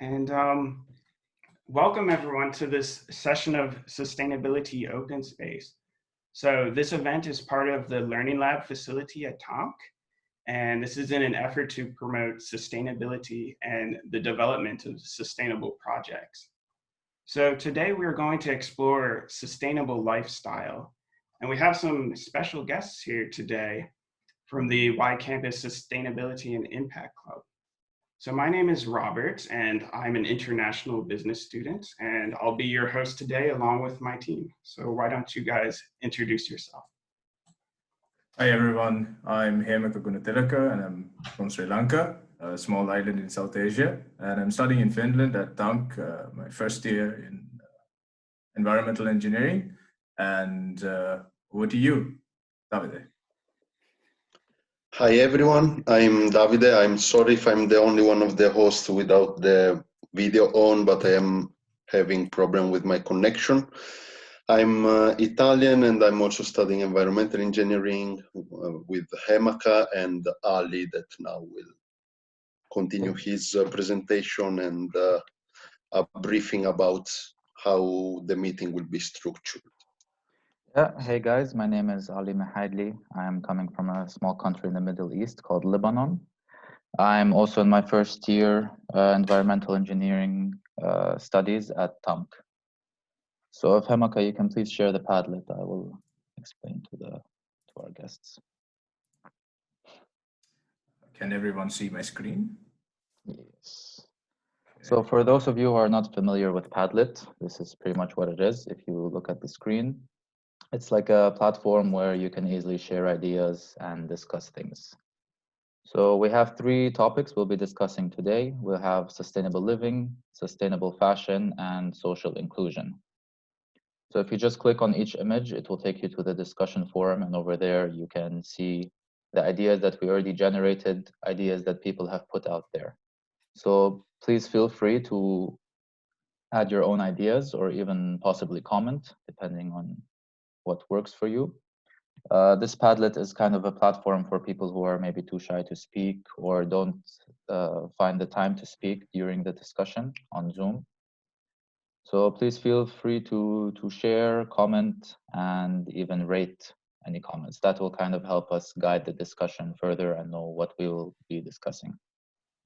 And welcome everyone to this session of Sustainability Open Space. So this event is part of the Learning Lab facility at TAMK, and this is in an effort to promote sustainability and the development of sustainable projects. So today we're going to explore sustainable lifestyle, and we have some special guests here today from the Y Campus Sustainability and Impact Club. So my name is Robert, and I'm an international business student, and I'll be your host today along with my team. So why don't you guys introduce yourself? Hi everyone, I'm Handbook and I'm from Sri Lanka, a small island in South Asia, and I'm studying in Finland at TAMK, my first year in environmental engineering. And over to you, Davide. Hi everyone, I'm Davide. I'm sorry if I'm the only one of the hosts without the video on, but I am having problem with my connection. I'm Italian and I'm also studying environmental engineering with TAMK, and Ali that now will continue his presentation and a briefing about how the meeting will be structured. Yeah, hey guys, my name is Ali Mahadli. I'm coming from a small country in the Middle East called Lebanon. I'm also in my first year environmental engineering studies at TAMK. So if Hemaka, you can please share the Padlet, I will explain to our guests. Can everyone see my screen? Yes. So for those of you who are not familiar with Padlet, this is pretty much what it is. If you look at the screen, it's like a platform where you can easily share ideas and discuss things. So we have 3 topics we'll be discussing today. We'll have sustainable living, sustainable fashion, and social inclusion. So if you just click on each image, it will take you to the discussion forum, and over there you can see the ideas that we already generated, ideas that people have put out there. So please feel free to add your own ideas or even possibly comment, depending on what works for you. This Padlet is kind of a platform for people who are maybe too shy to speak or don't find the time to speak during the discussion on Zoom. So please feel free to share, comment, and even rate any comments. That will kind of help us guide the discussion further and know what we will be discussing.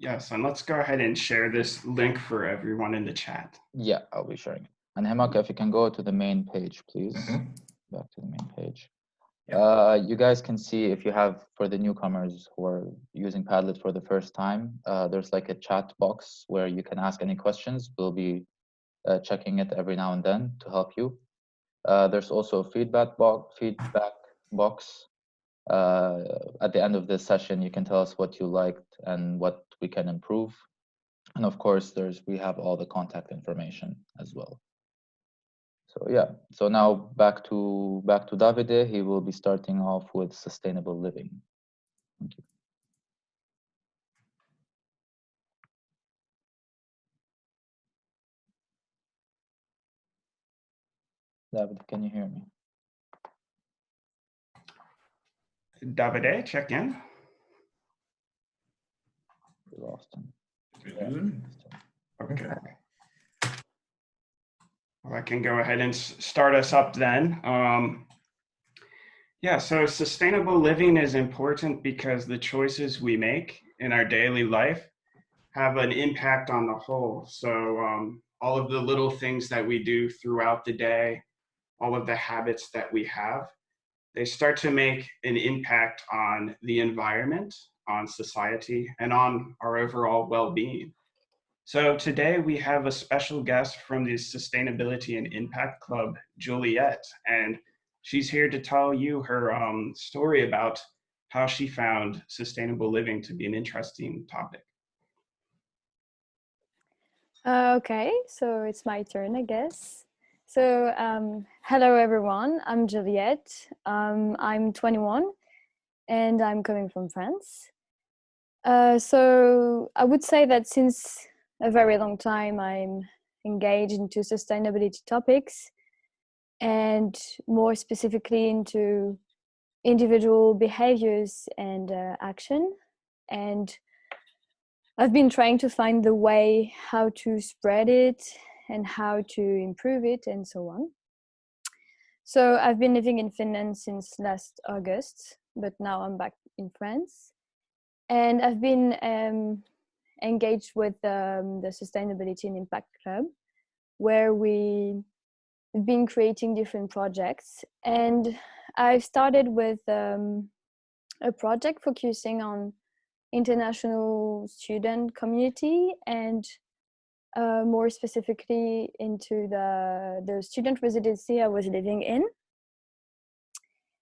Yes, and let's go ahead and share this link for everyone in the chat. Yeah, I'll be sharing it. And Hemaka, if you can go to the main page, please. Back to the main page. You guys can see, if you have, for the newcomers who are using Padlet for the first time, there's like a chat box where you can ask any questions. We'll be checking it every now and then to help you. There's also a feedback box. At the end of this session, you can tell us what you liked and what we can improve. And of course, we have all the contact information as well. So yeah, so now back to Davide. He will be starting off with sustainable living. Thank you. Davide, can you hear me? Davide, check in. We lost him. Okay. Well, I can go ahead and start us up then. Yeah, so sustainable living is important because the choices we make in our daily life have an impact on the whole. So all of the little things that we do throughout the day, all of the habits that we have, they start to make an impact on the environment, on society, and on our overall well-being. So today we have a special guest from the Sustainability and Impact Club, Juliet, and she's here to tell you her story about how she found sustainable living to be an interesting topic. Okay, so it's my turn, I guess. So hello everyone, I'm Juliet. I'm 21 and I'm coming from France. So I would say that since a very long time I'm engaged into sustainability topics, and more specifically into individual behaviors and action. And I've been trying to find the way how to spread it and how to improve it and so on. So I've been living in Finland since last August, but now I'm back in France. And I've been engaged with the Sustainability and Impact Club, where we've been creating different projects. And I started with a project focusing on international student community and more specifically into the student residency I was living in.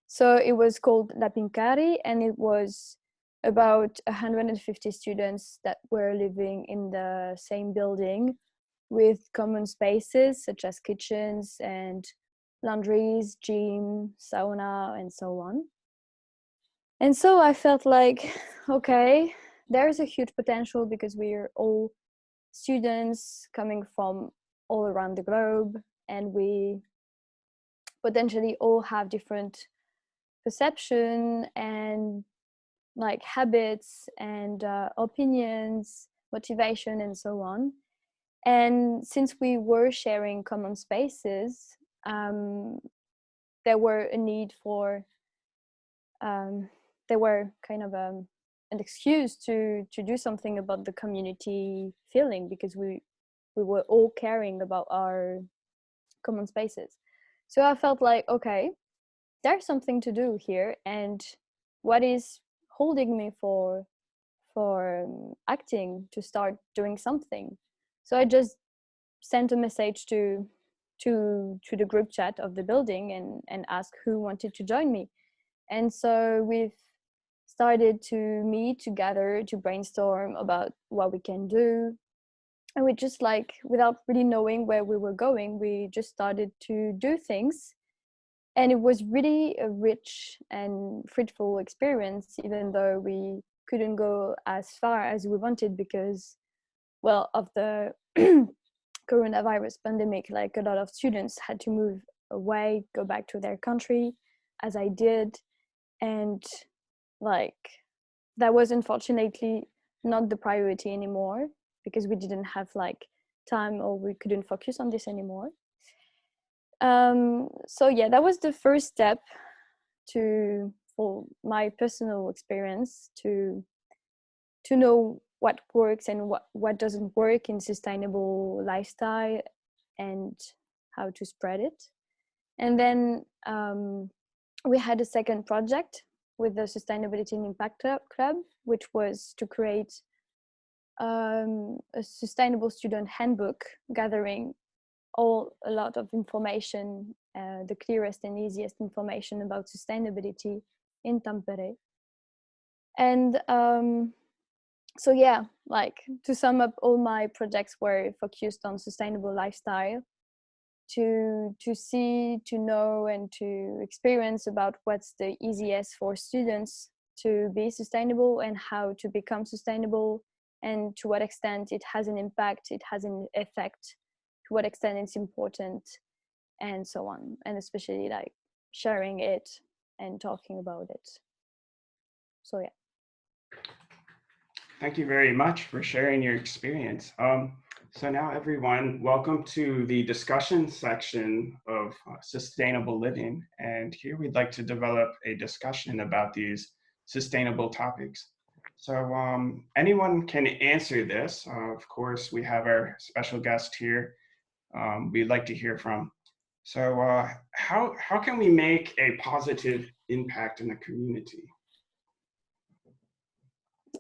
So it was called La Pincari, and it was about 150 students that were living in the same building with common spaces such as kitchens and laundries, gym, sauna, and so on. And so I felt like, okay, there's a huge potential because we're all students coming from all around the globe, and we potentially all have different perception and like habits and opinions, motivation, and so on. And since we were sharing common spaces, there were a need for there were kind of an excuse to do something about the community feeling, because we were all caring about our common spaces. So I felt like, okay, there's something to do here, and what is holding me for acting to start doing something? So I just sent a message to the group chat of the building and asked who wanted to join me. And so we've started to meet together to brainstorm about what we can do. And we just, like, without really knowing where we were going, we just started to do things. And it was really a rich and fruitful experience, even though we couldn't go as far as we wanted because, well, of the coronavirus pandemic. Like, a lot of students had to move away, go back to their country, as I did. And like, that was unfortunately not the priority anymore, because we didn't have like time, or we couldn't focus on this anymore. So yeah, that was the first step for my personal experience to know what works and what doesn't work in sustainable lifestyle and how to spread it. And then we had a second project with the Sustainability and Impact Club, which was to create a sustainable student handbook, gathering a lot of information, the clearest and easiest information about sustainability in Tampere. And so yeah, like, to sum up, all my projects were focused on sustainable lifestyle, to see, to know, and to experience about what's the easiest for students to be sustainable and how to become sustainable, and to what extent it has an impact, it has an effect, to what extent it's important, and so on. And especially like sharing it and talking about it. So yeah. Thank you very much for sharing your experience. So now, everyone, welcome to the discussion section of sustainable living. And here we'd like to develop a discussion about these sustainable topics. So anyone can answer this. Of course, we have our special guest here we'd like to hear from. So how can we make a positive impact in the community?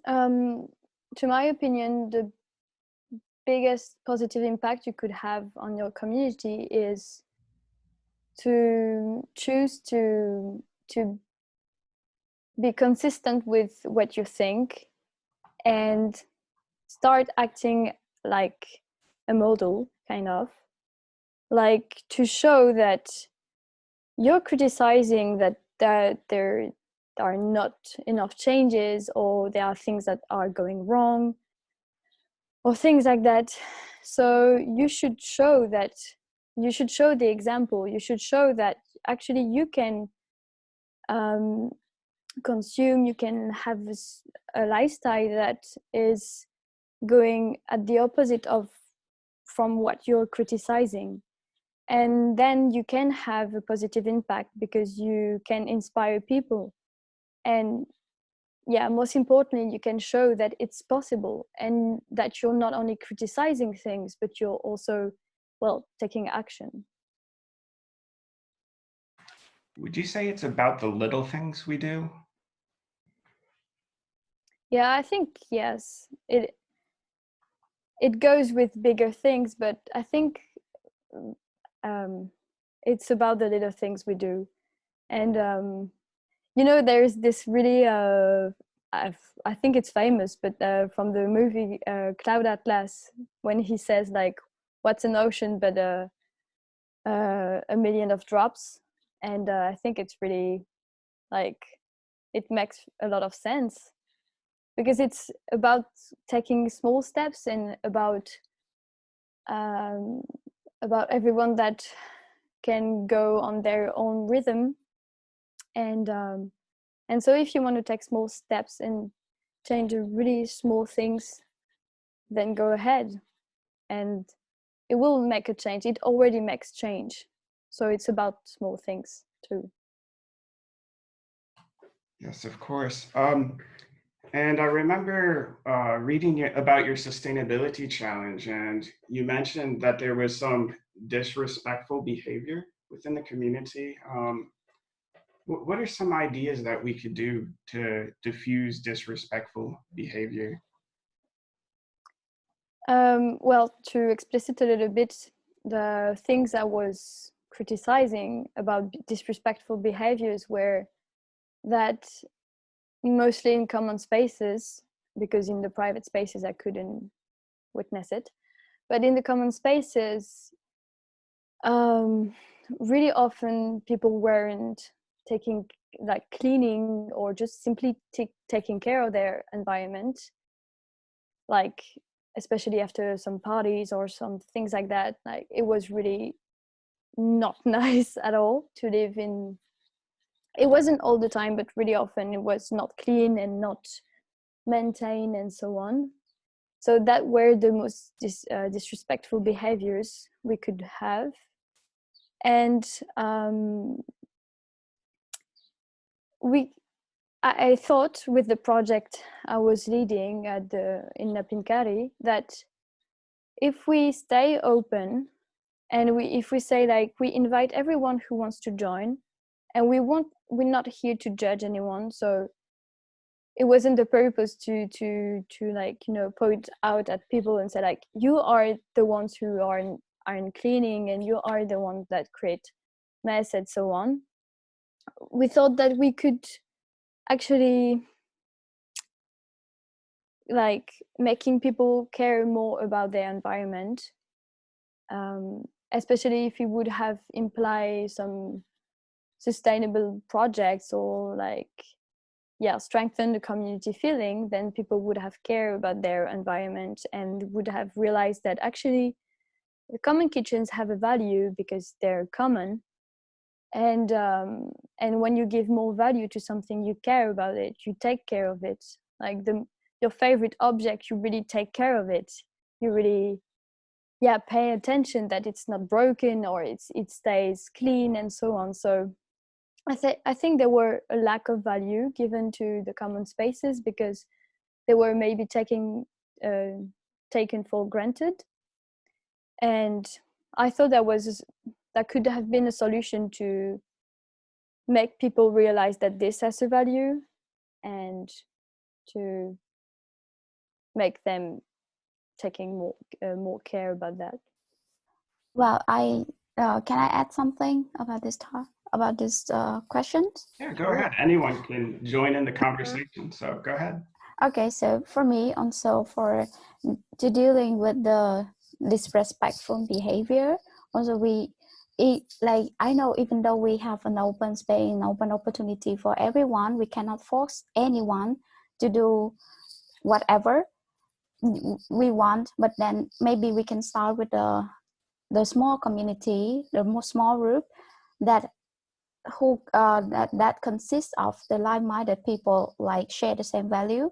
To my opinion, the biggest positive impact you could have on your community is to choose to be consistent with what you think and start acting like a model, kind of like, to show that you're criticizing that there are not enough changes, or there are things that are going wrong, or things like that. So you should show the example. You should show that actually you can consume, you can have a lifestyle that is going at the opposite of from what you're criticizing. And then you can have a positive impact because you can inspire people. And yeah, most importantly, you can show that it's possible and that you're not only criticizing things, but you're also, well, taking action. Would you say it's about the little things we do? Yeah, I think yes. It goes with bigger things, but I think it's about the little things we do. And you know, there's this really I think it's famous, but from the movie Cloud Atlas, when he says like, "What's an ocean but a million of drops?" And I think it's really like it makes a lot of sense because it's about taking small steps and about everyone that can go on their own rhythm. And so if you want to take small steps and change really small things, then go ahead, and it will make a change. It already makes change. So it's about small things too. Yes, of course. And I remember reading about your sustainability challenge, and you mentioned that there was some disrespectful behavior within the community. What are some ideas that we could do to diffuse disrespectful behavior? Well, to explicit a little bit, the things I was criticizing about disrespectful behaviors were that mostly in common spaces, because in the private spaces I couldn't witness it, but in the common spaces, really often people weren't taking like cleaning or just simply taking care of their environment, like especially after some parties or some things like that. Like it was really not nice at all to live in. It wasn't all the time, but really often it was not clean and not maintained and so on. So that were the most disrespectful behaviors we could have. And I thought with the project I was leading in Tampere that if we stay open and if we say like we invite everyone who wants to join, and we're not here to judge anyone, so it wasn't the purpose to like, you know, point out at people and say like, you are the ones who are in cleaning and you are the ones that create mess and so on. We thought that we could actually like making people care more about their environment, especially if you would have imply some sustainable projects or like strengthen the community feeling, then people would have care about their environment and would have realized that actually the common kitchens have a value because they're common. And when you give more value to something, you care about it, you take care of it. Like your favorite object, you really take care of it. You really pay attention that it's not broken or it stays clean and so on. So I think there were a lack of value given to the common spaces because they were maybe taken for granted. And I thought that could have been a solution to make people realize that this has a value and to make them taking more care about that. Well, can I add something about this question? Yeah, go ahead. Anyone can join in the conversation, so go ahead. Okay, so for me, also to dealing with the disrespectful behavior, also I know even though we have an open space, an open opportunity for everyone, we cannot force anyone to do whatever we want, but then maybe we can start with the small community, the more small group that consists of the like-minded people, like share the same value,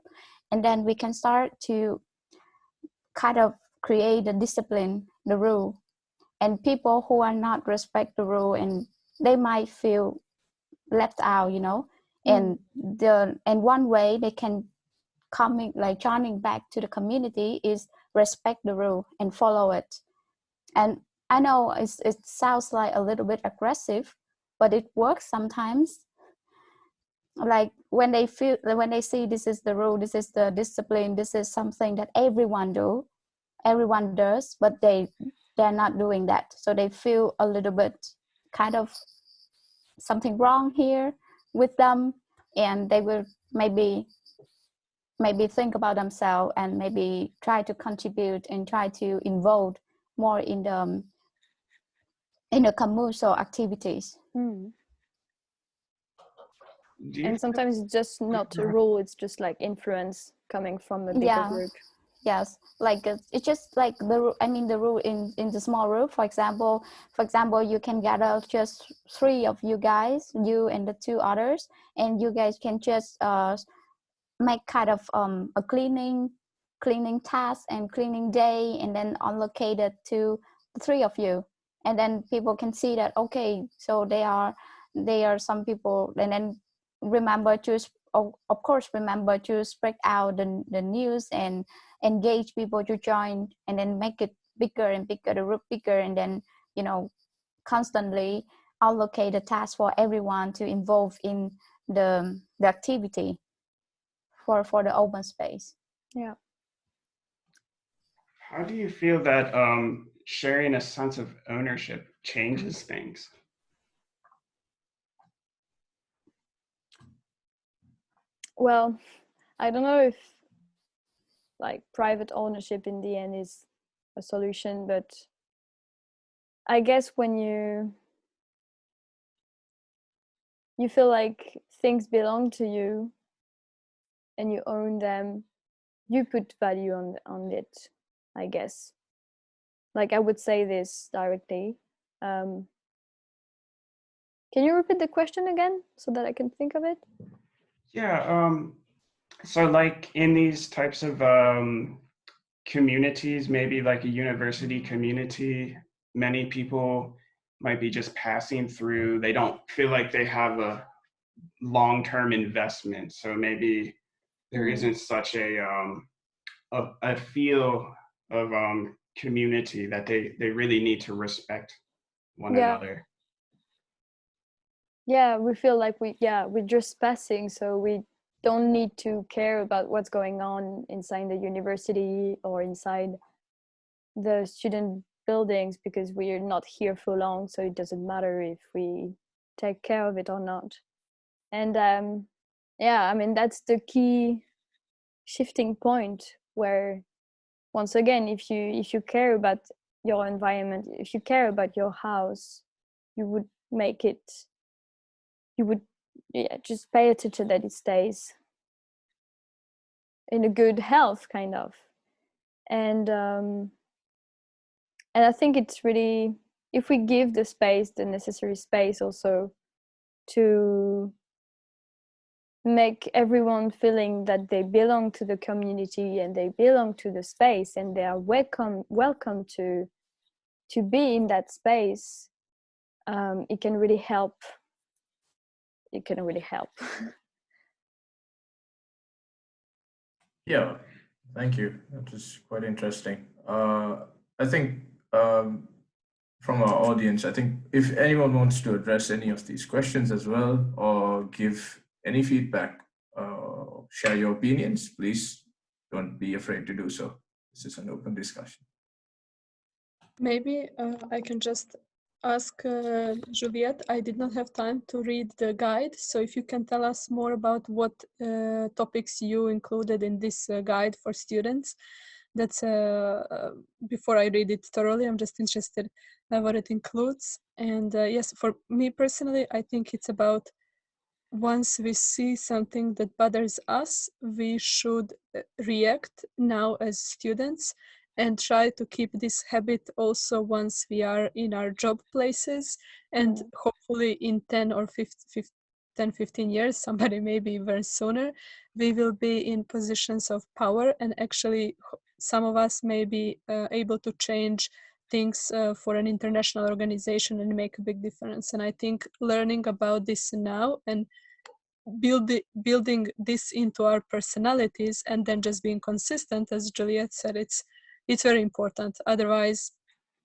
and then we can start to kind of create the discipline, the rule, and people who are not respect the rule, and they might feel left out, you know. And one way they can coming like joining back to the community is respect the rule and follow it. And I know it sounds like a little bit aggressive, but it works sometimes. Like when they see this is the rule, this is the discipline, this is something that everyone does, but they're not doing that, so they feel a little bit kind of something wrong here with them, and they will maybe think about themselves and maybe try to contribute and try to involve more in the commercial activities. And sometimes it's just not a rule, it's just like influence coming from a bigger group. Yes, like it's just like the rule in the small group. For example, you can gather just 3 of you guys, you and the 2 others, and you guys can just make kind of a cleaning task and cleaning day, and then allocate it to the 3 of you, and then people can see that, okay, so they are some people, and then remember to spread out the news and engage people to join, and then make it bigger and bigger, the group bigger, and then, you know, constantly allocate a task for everyone to involve in the activity for the open space. Yeah. How do you feel that sharing a sense of ownership changes things? Well, I don't know if like private ownership in the end is a solution, but I guess when you feel like things belong to you and you own them, you put value on it, I guess. Like, I would say this directly. Can you repeat the question again so that I can think of it? Yeah, so like in these types of communities, maybe like a university community, many people might be just passing through. They don't feel like they have a long-term investment. So maybe there isn't such a feel of community that they really need to respect one another. Yeah, we feel like we're just passing, so we don't need to care about what's going on inside the university or inside the student buildings, because we're not here for long, so it doesn't matter if we take care of it or not. And yeah, I mean, that's the key shifting point, where once again, if you care about your environment, if you care about your house, you would make it, you would just pay attention that it stays in a good health, kind of. And I think it's really, if we give the space, the necessary space also, to make everyone feeling that they belong to the community and they belong to the space and they are welcome to be in that space, it can really help. It can really help. Yeah, thank you. That was quite interesting. I think from our audience, I think if anyone wants to address any of these questions as well, or give any feedback, share your opinions, please don't be afraid to do so. This is an open discussion. Maybe I can just ask Juliette. I did not have time to read the guide, so if you can tell us more about what topics you included in this guide for students. That's before I read it thoroughly, I'm just interested what it includes. And yes, for me personally, I think it's about, once we see something that bothers us, we should react now as students and try to keep this habit also once we are in our job places, and hopefully in 10 or 15 years, somebody maybe even sooner, we will be in positions of power and actually some of us may be able to change things for an international organization and make a big difference. And I think learning about this now and building this into our personalities and then just being consistent, as Juliet said, it's very important. Otherwise,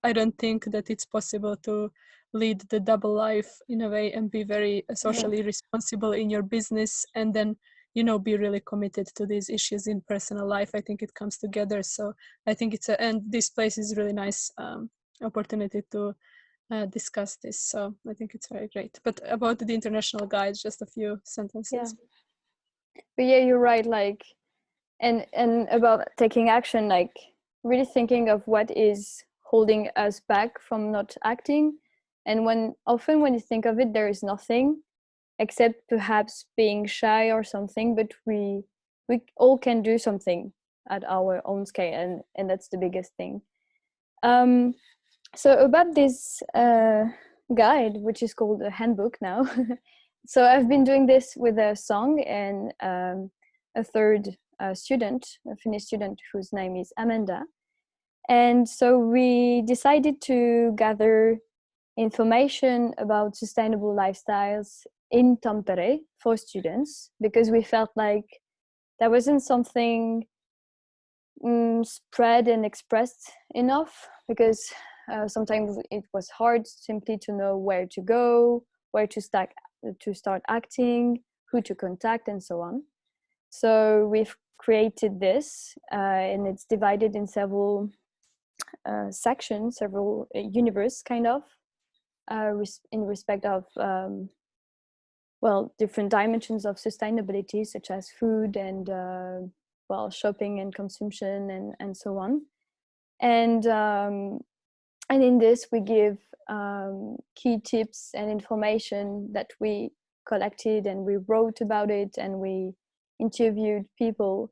I don't think that it's possible to lead the double life in a way and be very socially responsible in your business and then, you know, be really committed to these issues in personal life. I think it comes together. So I think and this place is really nice opportunity to discuss this. So I think it's very great. But about the international guides, just a few sentences. But yeah, you're right. Like, and about taking action, like really thinking of what is holding us back from not acting. And often when you think of it, there is nothing except perhaps being shy or something, but we all can do something at our own scale, and that's the biggest thing. So about this guide, which is called a handbook now. So I've been doing this with a song and a third student, a Finnish student whose name is Amanda. And so we decided to gather information about sustainable lifestyles in Tampere for students, because we felt like there wasn't something spread and expressed enough, because sometimes it was hard simply to know where to go, where to start acting, who to contact, and so on. So we've created this, and it's divided in several sections, several universe kind of, in respect of different dimensions of sustainability, such as food and shopping and consumption and so on. And in this we give key tips and information that we collected, and we wrote about it, and we interviewed people.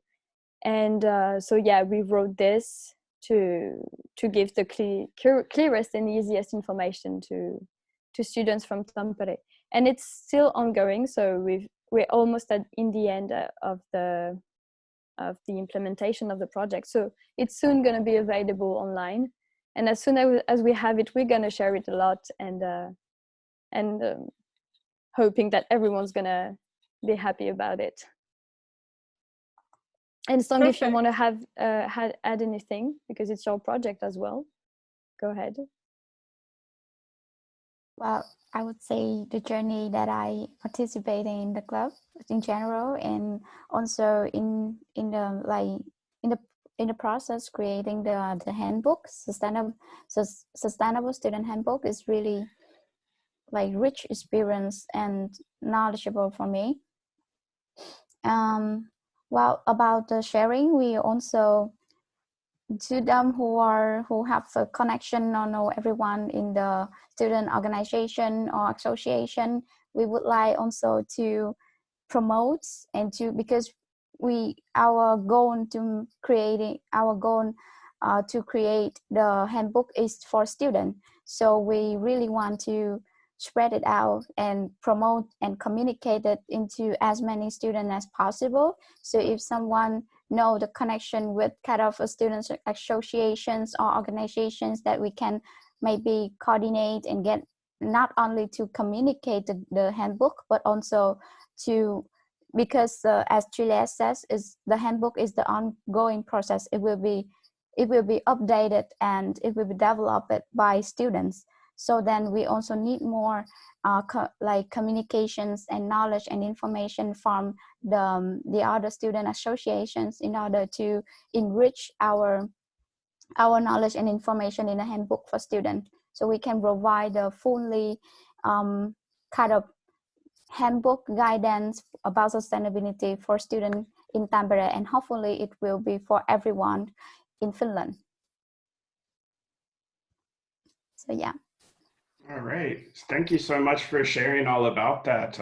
And we wrote this to give the clearest and easiest information to students from Tampere. And it's still ongoing, so we're almost in the end of the implementation of the project. So it's soon going to be available online, and as soon as we have it, we're going to share it a lot, and hoping that everyone's going to be happy about it. And Song, if you want to add anything, because it's your project as well, go ahead. Well, I would say the journey that I participate in the club in general, and also in the process creating the handbook, sustainable student handbook, is really like rich experience and knowledgeable for me. Well, about the sharing, we also, to them who have a connection or know everyone in the student organization or association, we would like also to promote and because our goal to create the handbook is for students. So we really want to spread it out and promote and communicate it into as many students as possible. So if someone know the connection with kind of a students associations or organizations, that we can maybe coordinate and get not only to communicate the handbook, but also to, because as Juliet says, is the handbook is the ongoing process. It will be updated and it will be developed by students. So then we also need more communications and knowledge and information from the other student associations in order to enrich our knowledge and information in a handbook for students. So we can provide a fully kind of handbook guidance about sustainability for students in Tampere, and hopefully it will be for everyone in Finland. So yeah. All right. Thank you so much for sharing all about that.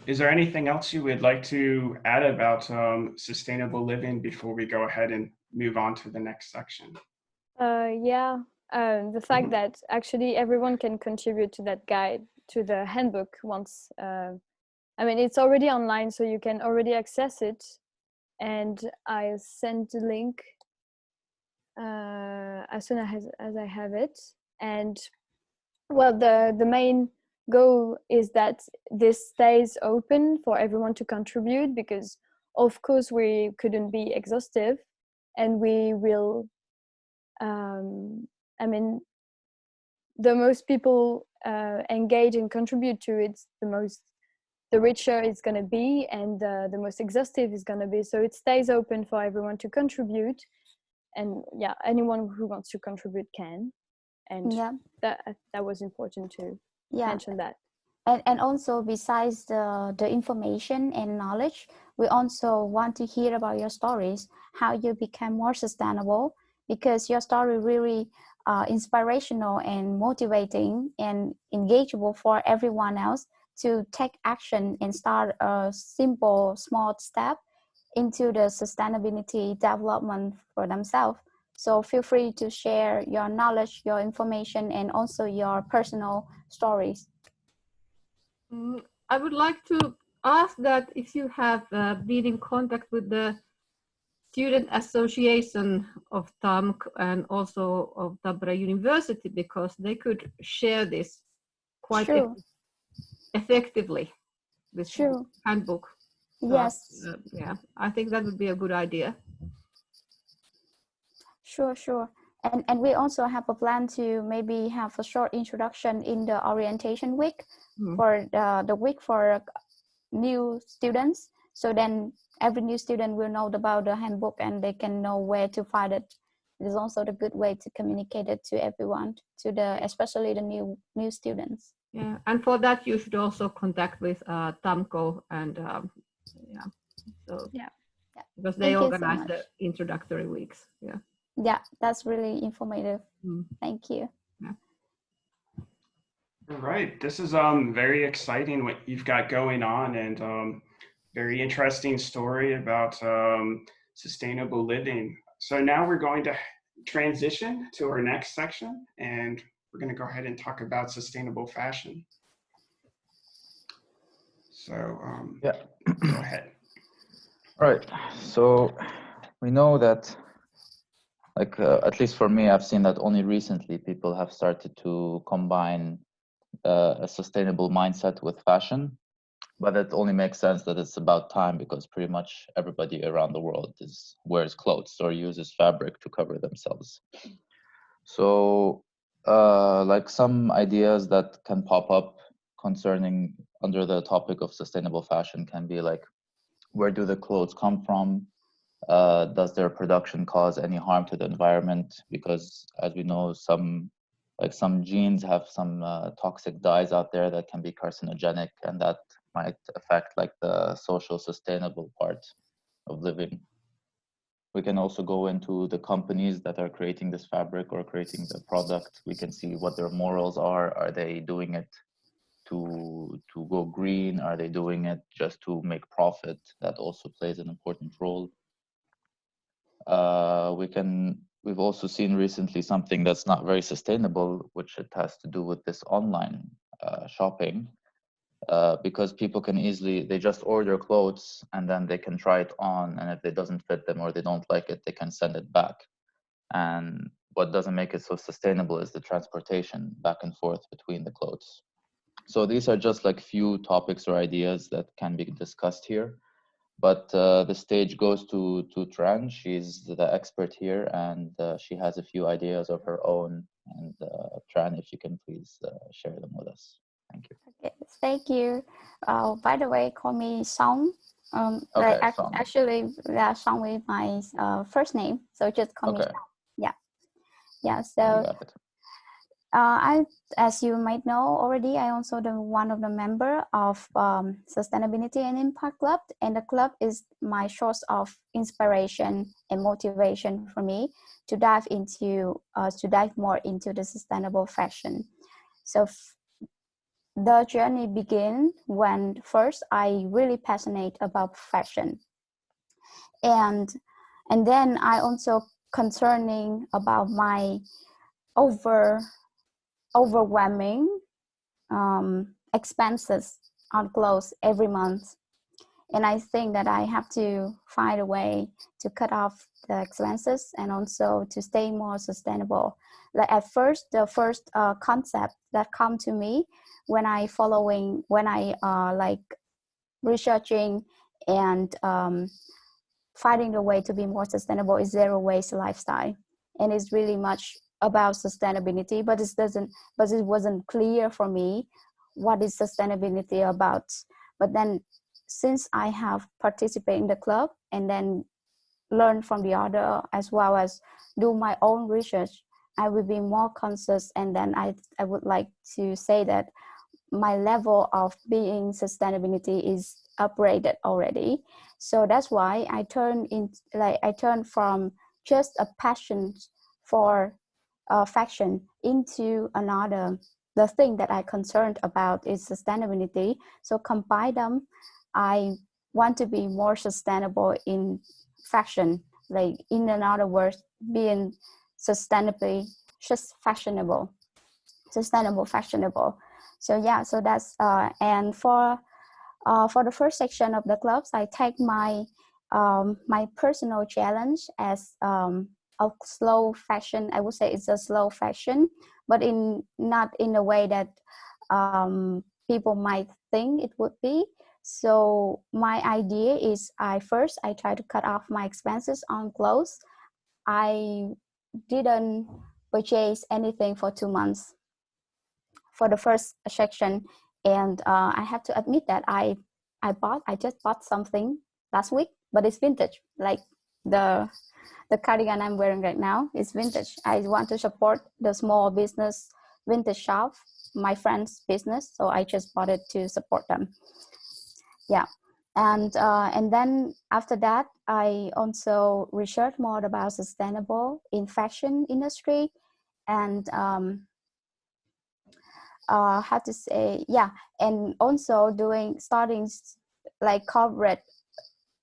Is there anything else you would like to add about sustainable living before we go ahead and move on to the next section? The fact that actually everyone can contribute to that guide, to the handbook once. It's already online, so you can already access it. And I'll send the link as soon as I have it. And well, the main goal is that this stays open for everyone to contribute, because of course we couldn't be exhaustive, and we will I mean, the most people engage and contribute to it, the richer it's going to be, and the most exhaustive it's going to be. So it stays open for everyone to contribute, and yeah, anyone who wants to contribute can. And Yeah. that was important to mention that. And also, besides the information and knowledge, we also want to hear about your stories, how you become more sustainable, because your story really inspirational and motivating and engageable for everyone else to take action and start a simple, small step into the sustainability development for themselves. So feel free to share your knowledge, your information, and also your personal stories. I would like to ask that if you have been in contact with the Student Association of TAMK and also of Tampere University, because they could share this quite effectively, this handbook. Yes. Yeah, I think that would be a good idea. Sure. And we also have a plan to maybe have a short introduction in the orientation week for the week for new students. So then every new student will know about the handbook and they can know where to find it. It is also a good way to communicate it to everyone, especially the new students. Yeah, and for that you should also contact with TAMK and because they organize the introductory weeks. Yeah, that's really informative. Thank you. All right, this is very exciting what you've got going on, and very interesting story about sustainable living. So now we're going to transition to our next section, and we're going to go ahead and talk about sustainable fashion. So go ahead. All right, so we know that, like at least for me, I've seen that only recently people have started to combine a sustainable mindset with fashion, but it only makes sense that it's about time, because pretty much everybody around the world wears clothes or uses fabric to cover themselves. So like some ideas that can pop up concerning under the topic of sustainable fashion can be like, where do the clothes come from? Does their production cause any harm to the environment? Because as we know, some jeans have some toxic dyes out there that can be carcinogenic, and that might affect like the social sustainable part of living. We can also go into the companies that are creating this fabric or creating the product. We can see what their morals are. Are they doing it to go green? Are they doing it just to make profit? That also plays an important role. We've also seen recently something that's not very sustainable, which it has to do with this online shopping, because people can they just order clothes and then they can try it on, and if it doesn't fit them or they don't like it, they can send it back. And what doesn't make it so sustainable is the transportation back and forth between the clothes. So these are just like few topics or ideas that can be discussed here. But the stage goes to Tran. She's the expert here, and she has a few ideas of her own. And Tran, if you can please share them with us. Thank you. Okay, thank you. By the way, call me Song. Okay, Song. Actually, Song is my first name, so just call me Song. Yeah. So as you might know already, I also one of the member of Sustainability and Impact Club, and the club is my source of inspiration and motivation for me to dive more into the sustainable fashion. So the journey began when first I really passionate about fashion, and then I also concerning about my overwhelming expenses on clothes every month. And I think that I have to find a way to cut off the expenses and also to stay more sustainable. Like at first, the first concept that come to me when I like researching and finding a way to be more sustainable is zero waste lifestyle, and it's really much about sustainability. But it wasn't clear for me what is sustainability about. But then, since I have participated in the club and then learn from the other as well as do my own research, I will be more conscious. And then I would like to say that my level of being sustainability is upgraded already. So that's why I turned from just a passion for fashion into another. The thing that I concerned about is sustainability. So combine them. I want to be more sustainable in fashion, like in another words, being sustainably just fashionable, sustainable, fashionable. So yeah, so that's and for the first section of the clubs, I take my my personal challenge as a slow fashion. I would say it's a slow fashion, but not in a way that people might think it would be. So my idea is I try to cut off my expenses on clothes. I didn't purchase anything for 2 months for the first section, and I have to admit that I just bought something last week, but it's vintage. Like the cardigan I'm wearing right now is vintage. I want to support the small business vintage shop, my friend's business, so I just bought it to support them. Yeah. And then after that, I also researched more about sustainable in fashion industry, and how to say, yeah, and also starting like corporate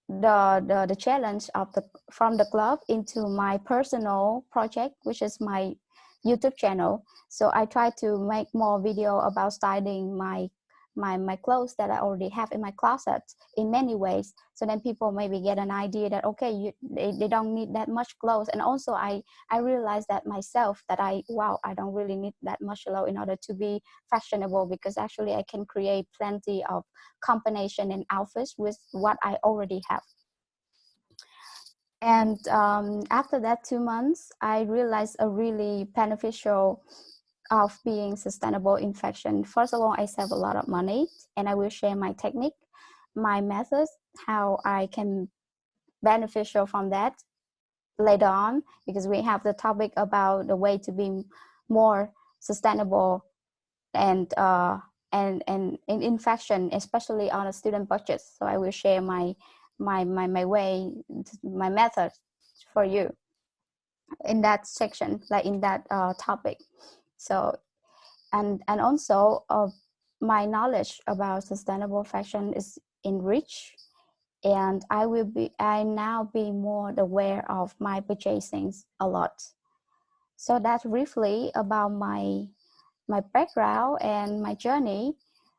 the challenge of from the club into my personal project, which is my YouTube channel. So I try to make more video about styling my clothes that I already have in my closet in many ways. So then people maybe get an idea that, okay, they don't need that much clothes. And also I realized that myself that I don't really need that much clothes in order to be fashionable, because actually I can create plenty of combination and outfits with what I already have. And after that 2 months, I realized a really beneficial of being sustainable in fashion. First of all, I save a lot of money, and I will share my technique, my methods, how I can beneficial from that later on, because we have the topic about the way to be more sustainable and in fashion, especially on a student budget. So I will share my way, my method for you in that section, like in that topic. So and also my knowledge about sustainable fashion is enriched, and I now be more aware of my purchasing a lot. So that's briefly about my background and my journey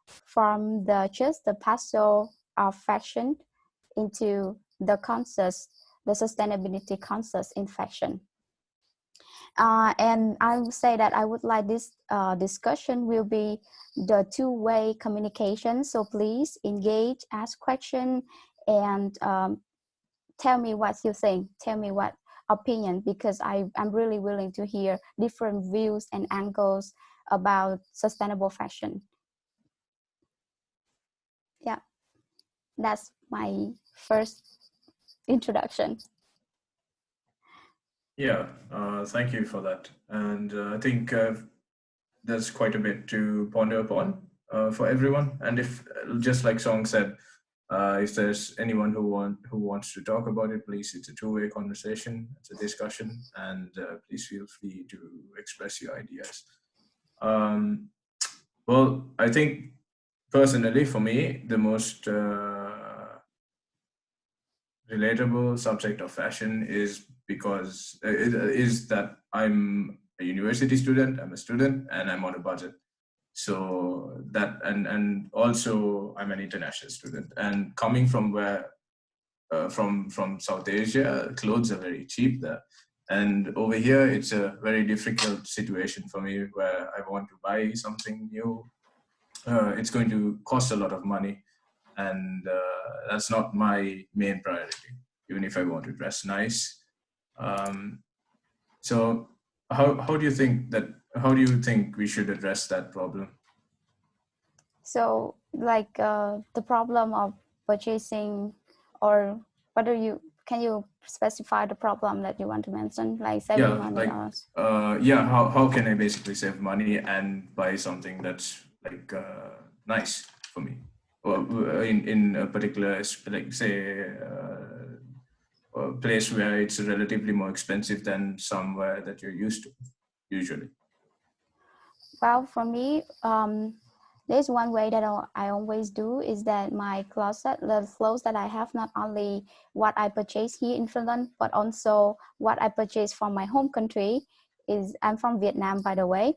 from just the passion of fashion into the sustainability concepts in fashion. And I would say that I would like this discussion will be the two-way communication. So please engage, ask questions, and tell me what you think. Tell me what opinion, because I'm really willing to hear different views and angles about sustainable fashion. Yeah, that's my first introduction. Yeah, thank you for that. And I think there's quite a bit to ponder upon for everyone. And if, just like Song said, if there's anyone who wants to talk about it, please, it's a two-way conversation, it's a discussion, and please feel free to express your ideas. Well, I think personally for me, the most relatable subject of fashion is because is that I'm a university student, I'm a student, and I'm on a budget. So that, and also I'm an international student, and coming from where, from South Asia, clothes are very cheap there. And over here, it's a very difficult situation for me where I want to buy something new. It's going to cost a lot of money, and that's not my main priority, even if I want to dress nice. So how do you think we should address that problem? So like the problem of purchasing, or can you specify the problem that you want to mention, like saving money? Yeah, how can I basically save money and buy something that's like nice for me, or in a particular, like say a place where it's relatively more expensive than somewhere that you're used to usually? Well, for me, there's one way that I always do is that my closet, the clothes that I have, not only what I purchase here in Finland, but also what I purchase from my home country. I'm from Vietnam, by the way.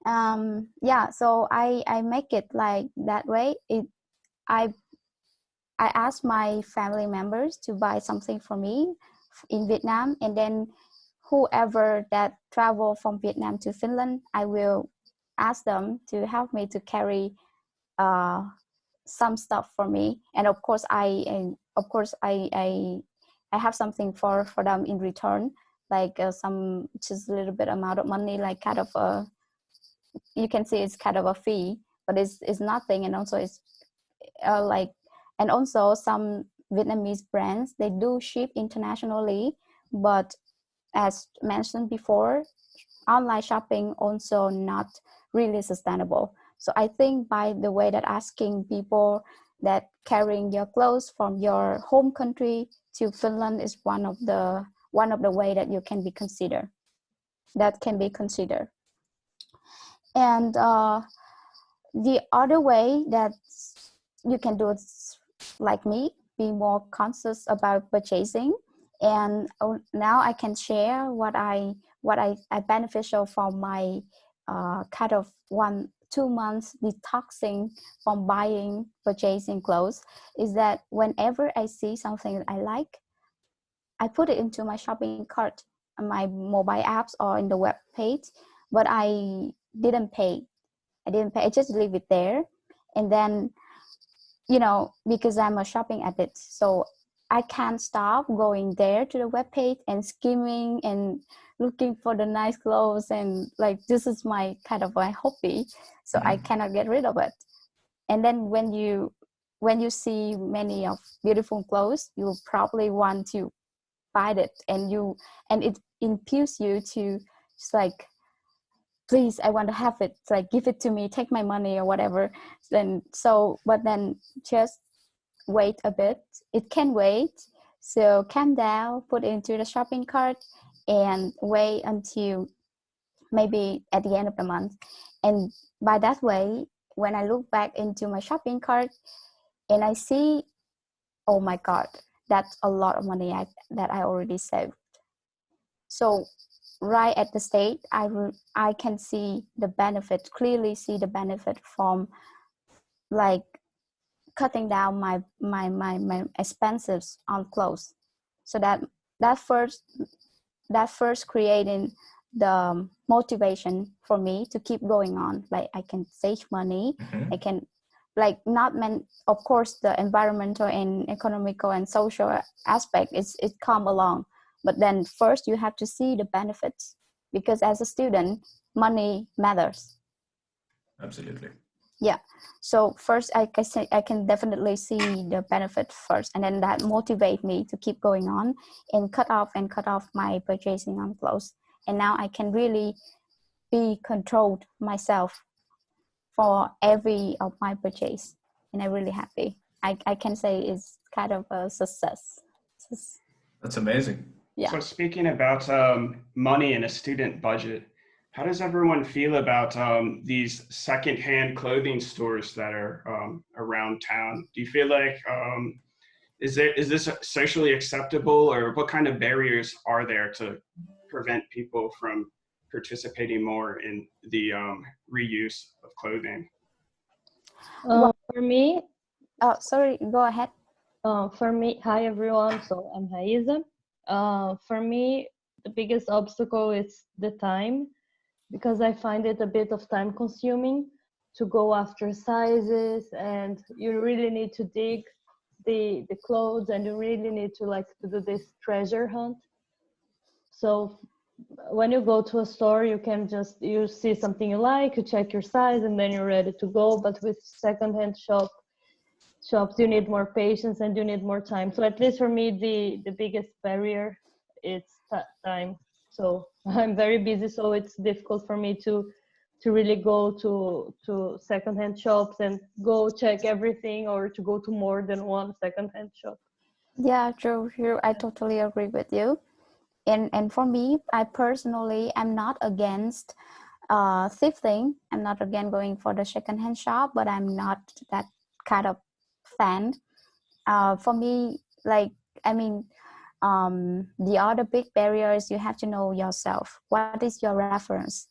Yeah, so I make it like that way. I ask my family members to buy something for me in Vietnam, and then whoever that travel from Vietnam to Finland, I will ask them to help me to carry some stuff for me, and of course I have something for them in return, like some just a little bit amount of money, like kind of a, you can see it's kind of a fee, but it's nothing. And also it's like, and also some Vietnamese brands, they do ship internationally, but as mentioned before, online shopping also not really sustainable. So I think by the way that asking people that carrying your clothes from your home country to Finland is one of the way that you can be considered. That can be considered. And the other way that you can do it, like me, be more conscious about purchasing. And now I can share what I beneficial from my kind of 1-2 months detoxing from purchasing clothes, is that whenever I see something that I like, I put it into my shopping cart on my mobile apps or in the web page, but I didn't pay. I just leave it there. And then, you know, because I'm a shopping addict, so I can't stop going there to the webpage and skimming and looking for the nice clothes, and like this is my kind of my hobby, so I cannot get rid of it. And then when you see many of beautiful clothes, you probably want to buy it, and it impels you to just like, please, I want to have it, like give it to me, take my money or whatever. But then just wait a bit. It can wait. So calm down, put it into the shopping cart, and wait until maybe at the end of the month. And by that way, when I look back into my shopping cart and I see, oh my God, that's a lot of money that I already saved. So right at the state, I can see the benefit, clearly see the benefit from like cutting down my expenses on clothes. So that first creating the motivation for me to keep going on. Like I can save money, I can like of course the environmental and economical and social aspect it come along, but then first you have to see the benefits, because as a student money matters. Absolutely. Yeah, so first I can definitely see the benefit first, and then that motivate me to keep going on and cut off my purchasing on clothes. And now I can really be controlled myself for every of my purchase, and I'm really happy. I can say it's kind of a success. That's amazing. Yeah. So speaking about money and a student budget, how does everyone feel about these secondhand clothing stores that are around town? Do you feel like is this socially acceptable, or what kind of barriers are there to prevent people from participating more in the reuse of clothing? For me, Oh, sorry, go ahead. for me, hi everyone. So I'm Raisa. For me, the biggest obstacle is the time, because I find it a bit of time consuming to go after sizes, and you really need to dig the clothes, and you really need to like to do this treasure hunt. So when you go to a store, you can just, you see something you like, you check your size, and then you're ready to go. But with secondhand shops, you need more patience and you need more time. So at least for me, the biggest barrier is time. So I'm very busy, so it's difficult for me to really go to secondhand shops and go check everything, or to go to more than one secondhand shop. Yeah, true. I totally agree with you. And for me, I personally am not against thrifting. I'm not again going for the secondhand shop, but I'm not that kind of fan. For me, like, I mean, the other big barrier is you have to know yourself. What is your reference?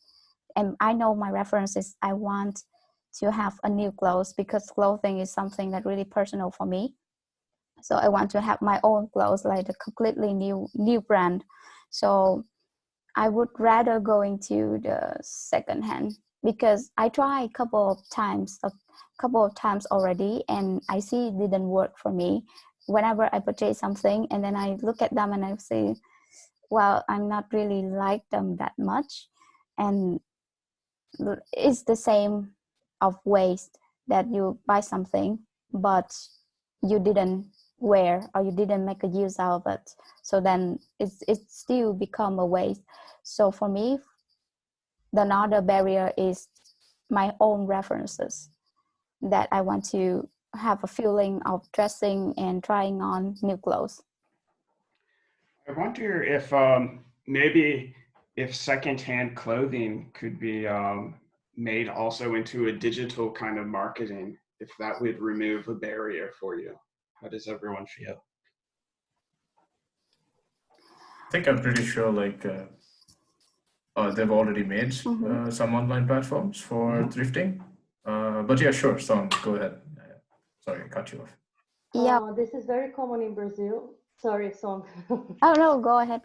And I know my reference is I want to have a new clothes, because clothing is something that really personal for me. So I want to have my own clothes, like a completely new brand. So I would rather go into the secondhand, because I tried a couple of times already, and I see it didn't work for me. Whenever I purchase something and then I look at them and I say, well, I'm not really like them that much. And it's the same of waste, that you buy something but you didn't wear, or you didn't make a use out of it, so then it's still become a waste. So for me, the another barrier is my own references, that I want to have a feeling of dressing and trying on new clothes. I wonder if maybe if secondhand clothing could be made also into a digital kind of marketing, if that would remove a barrier for you. How does everyone feel? I think I'm pretty sure like they've already made some online platforms for thrifting. But yeah, sure, Song, go ahead. Sorry, I cut you off. Yeah. This is very common in Brazil. Sorry, Song. Oh no, go ahead.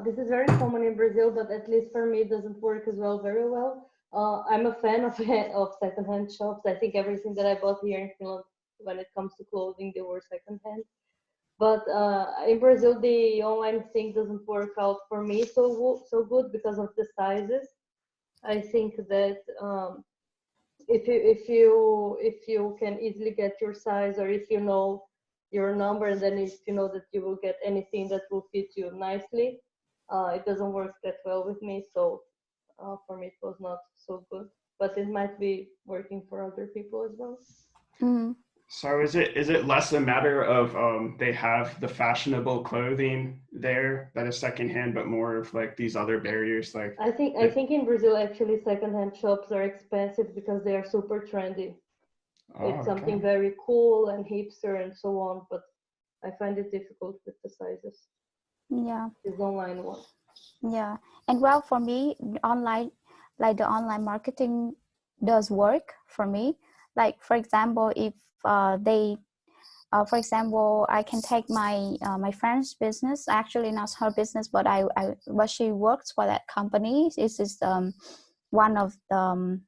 This is very common in Brazil, but at least for me, it doesn't work as well, very well. I'm a fan of secondhand shops. I think everything that I bought here in Finland, when it comes to clothing, they were secondhand. But in Brazil, the online thing doesn't work out for me so good because of the sizes. I think that if you can easily get your size, or if you know your number, and then if you know that you will get anything that will fit you nicely, it doesn't work that well with me. So for me, it was not so good, but it might be working for other people as well. Mm-hmm. So is it less a matter of they have the fashionable clothing there that is secondhand, but more of like these other barriers? Like I think in Brazil, actually, secondhand shops are expensive because they are super trendy. It's something very cool and hipster and so on, but I find it difficult with the sizes. Yeah. This online one. Yeah, and well, for me, online, like the online marketing does work for me. Like for example, if for example, I can take my my friend's business. Actually, not her business, but but she works for that company. This is one of the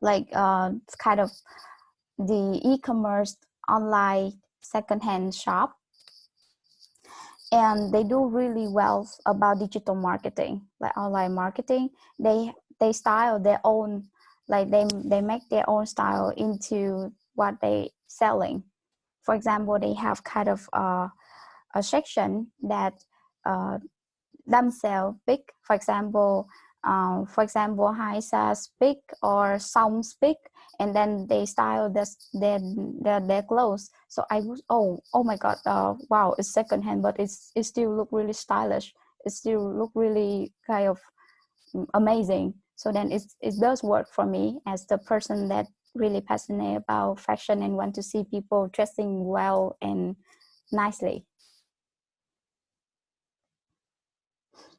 like kind of the e-commerce online secondhand shop, and they do really well about digital marketing, like online marketing. They style their own, like they make their own style into what they selling. For example, they have kind of a section that themselves big. For example, high size big or some big, and then they style their clothes. So I was oh my god, wow, it's secondhand, but it still look really stylish. It still look really kind of amazing. So then it does work for me as the person that really passionate about fashion and want to see people dressing well and nicely.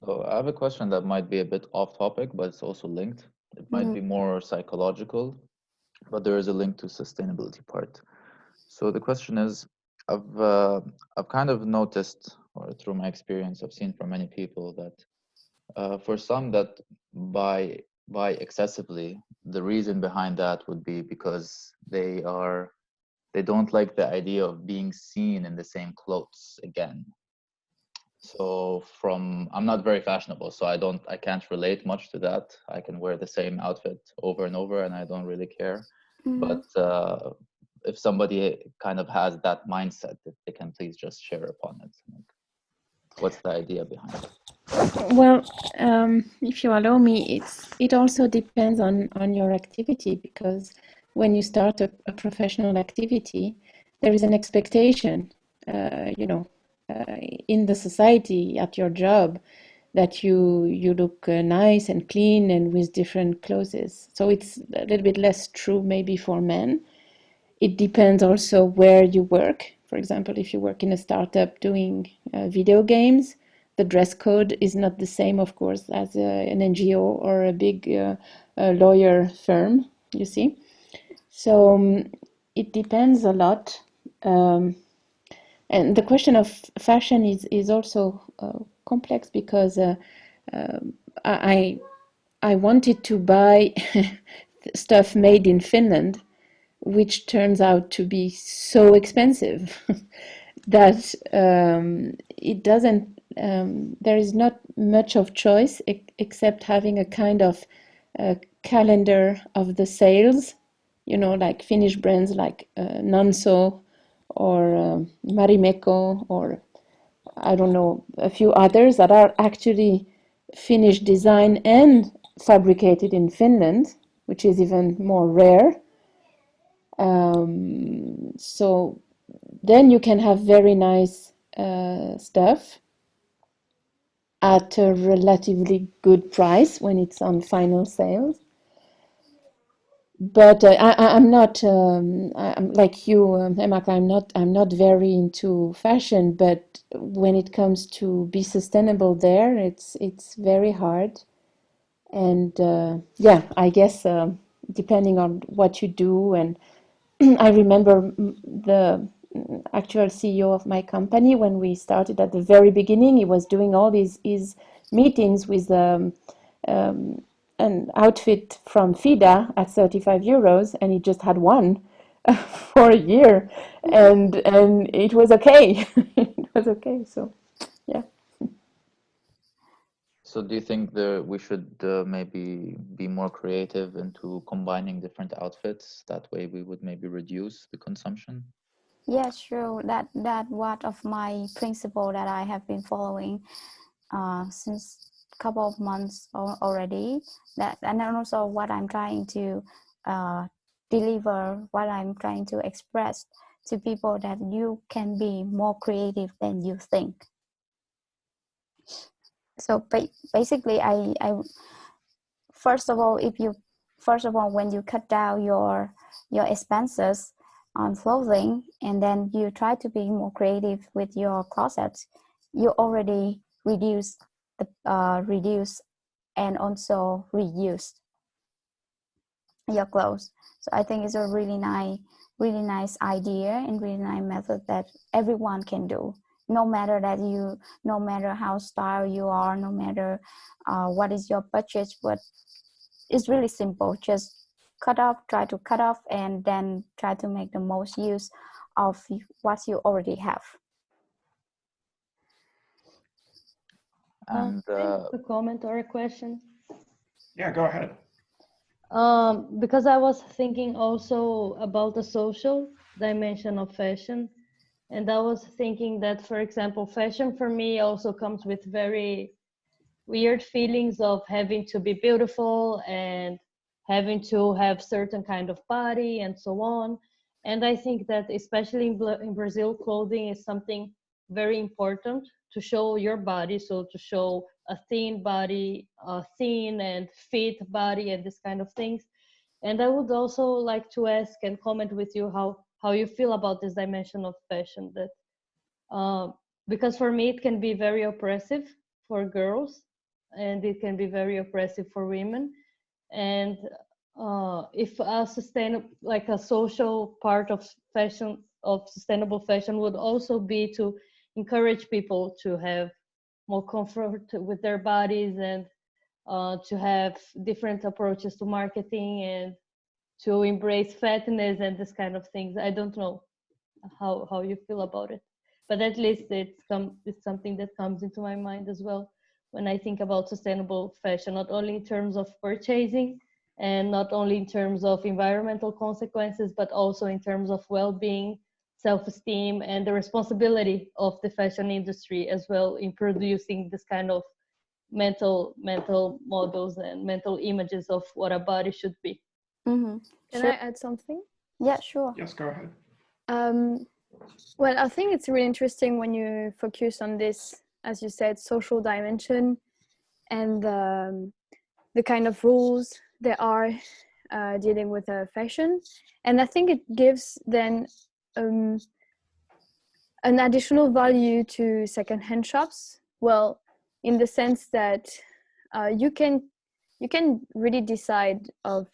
So I have a question that might be a bit off topic, but it's also linked. It might be more psychological, but there is a link to sustainability part. So the question is, I've kind of noticed, or through my experience, I've seen from many people that for some that buy excessively, the reason behind that would be because they don't like the idea of being seen in the same clothes again. So I'm not very fashionable, so I can't relate much to that. I can wear the same outfit over and over and I don't really care. But if somebody kind of has that mindset, if they can please just share upon it. Like, what's the idea behind it? Well, if you allow me, it also depends on your activity, because when you start a professional activity, there is an expectation, in the society, at your job, that you look nice and clean and with different clothes. So it's a little bit less true maybe for men. It depends also where you work. For example, if you work in a startup doing video games, the dress code is not the same, of course, as an NGO or a big lawyer firm, you see. So it depends a lot. And the question of fashion is also complex, because I wanted to buy stuff made in Finland, which turns out to be so expensive that it doesn't, there is not much of choice except having a kind of calendar of the sales, like Finnish brands like Nanso or Marimekko, or I don't know, a few others that are actually Finnish design and fabricated in Finland, which is even more rare. So then you can have very nice stuff at a relatively good price when it's on final sales. But I'm not I'm like you, Emaka. I'm not very into fashion. But when it comes to be sustainable, there it's very hard. And yeah, I guess depending on what you do. And I remember the actual CEO of my company, when we started at the very beginning, he was doing all these meetings with an outfit from FIDA at 35 euros, and he just had one for a year, and it was okay. It was okay. So yeah. So do you think we should maybe be more creative into combining different outfits? That way we would maybe reduce the consumption? Yeah, sure. That one of my principle that I have been following since a couple of months already. And then also what I'm trying to deliver, what I'm trying to express to people, that you can be more creative than you think. So basically, I first of all, when you cut down your expenses on clothing, and then you try to be more creative with your closets, you already reduce and also reuse your clothes. So I think it's a really nice idea and really nice method that everyone can do. No matter how styled you are, no matter what is your budget, but it's really simple. Just try to cut off, and then try to make the most use of what you already have. And A comment or a question? Yeah, go ahead. Because I was thinking also about the social dimension of fashion, and I was thinking that, for example, fashion for me also comes with very weird feelings of having to be beautiful and having to have certain kind of body and so on. And I think that especially in Brazil, clothing is something very important to show your body. So to show a thin body, a thin and fit body, and this kind of things. And I would also like to ask and comment with you how you feel about this dimension of fashion. That because for me it can be very oppressive for girls, and it can be very oppressive for women. And if a sustainable, like a social part of fashion, of sustainable fashion, would also be to encourage people to have more comfort with their bodies, and to have different approaches to marketing, and to embrace fatness and this kind of things. I don't know how you feel about it, but at least it's something that comes into my mind as well when I think about sustainable fashion, not only in terms of purchasing and not only in terms of environmental consequences, but also in terms of well-being, self-esteem, and the responsibility of the fashion industry as well in producing this kind of mental models and mental images of what a body should be. Mm-hmm. Can Sure. I add something? Yeah, sure. Yes, go ahead. Well, I think it's really interesting when you focus on this, as you said, social dimension and the kind of rules there are dealing with fashion. And I think it gives then an additional value to secondhand shops. Well, in the sense that you can really decide of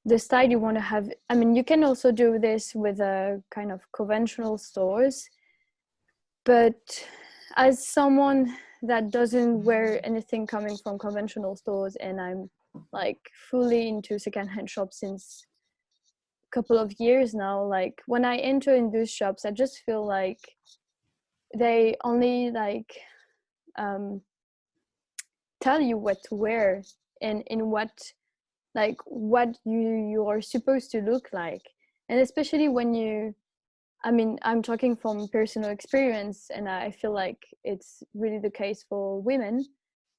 the style you want to have. I mean, you can also do this with a kind of conventional stores, but as someone that doesn't wear anything coming from conventional stores, and I'm like fully into secondhand shops since a couple of years now, like when I enter in those shops, I just feel like they only like tell you what to wear and in what you are supposed to look like. And especially when you, I mean, I'm talking from personal experience, and I feel like it's really the case for women,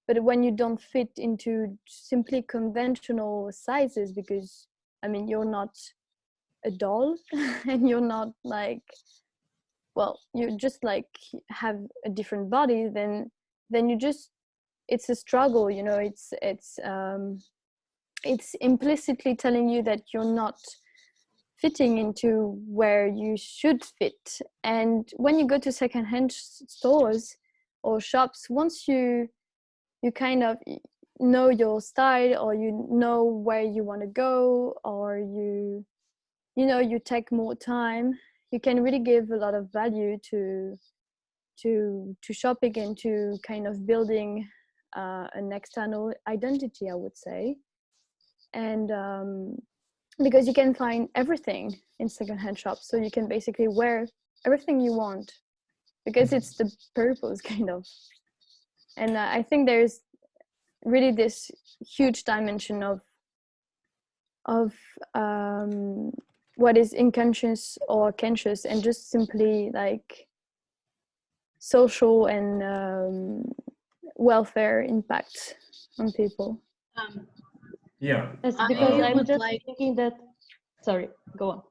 but when you don't fit into simply conventional sizes, because I mean, you're not a doll and you're not like, well, you just like have a different body, then you just, it's a struggle, you know. It's implicitly telling you that you're not fitting into where you should fit. And when you go to secondhand stores or shops, once you kind of know your style, or you know where you want to go, or you know you take more time, you can really give a lot of value to shopping and to kind of building an external identity, I would say. And because you can find everything in secondhand shops, so you can basically wear everything you want, because it's the purpose kind of. And I think there's really this huge dimension of what is unconscious or conscious, and just simply like social and welfare impact on people. Yeah. That's because I I'm would just like, thinking that, sorry, go on.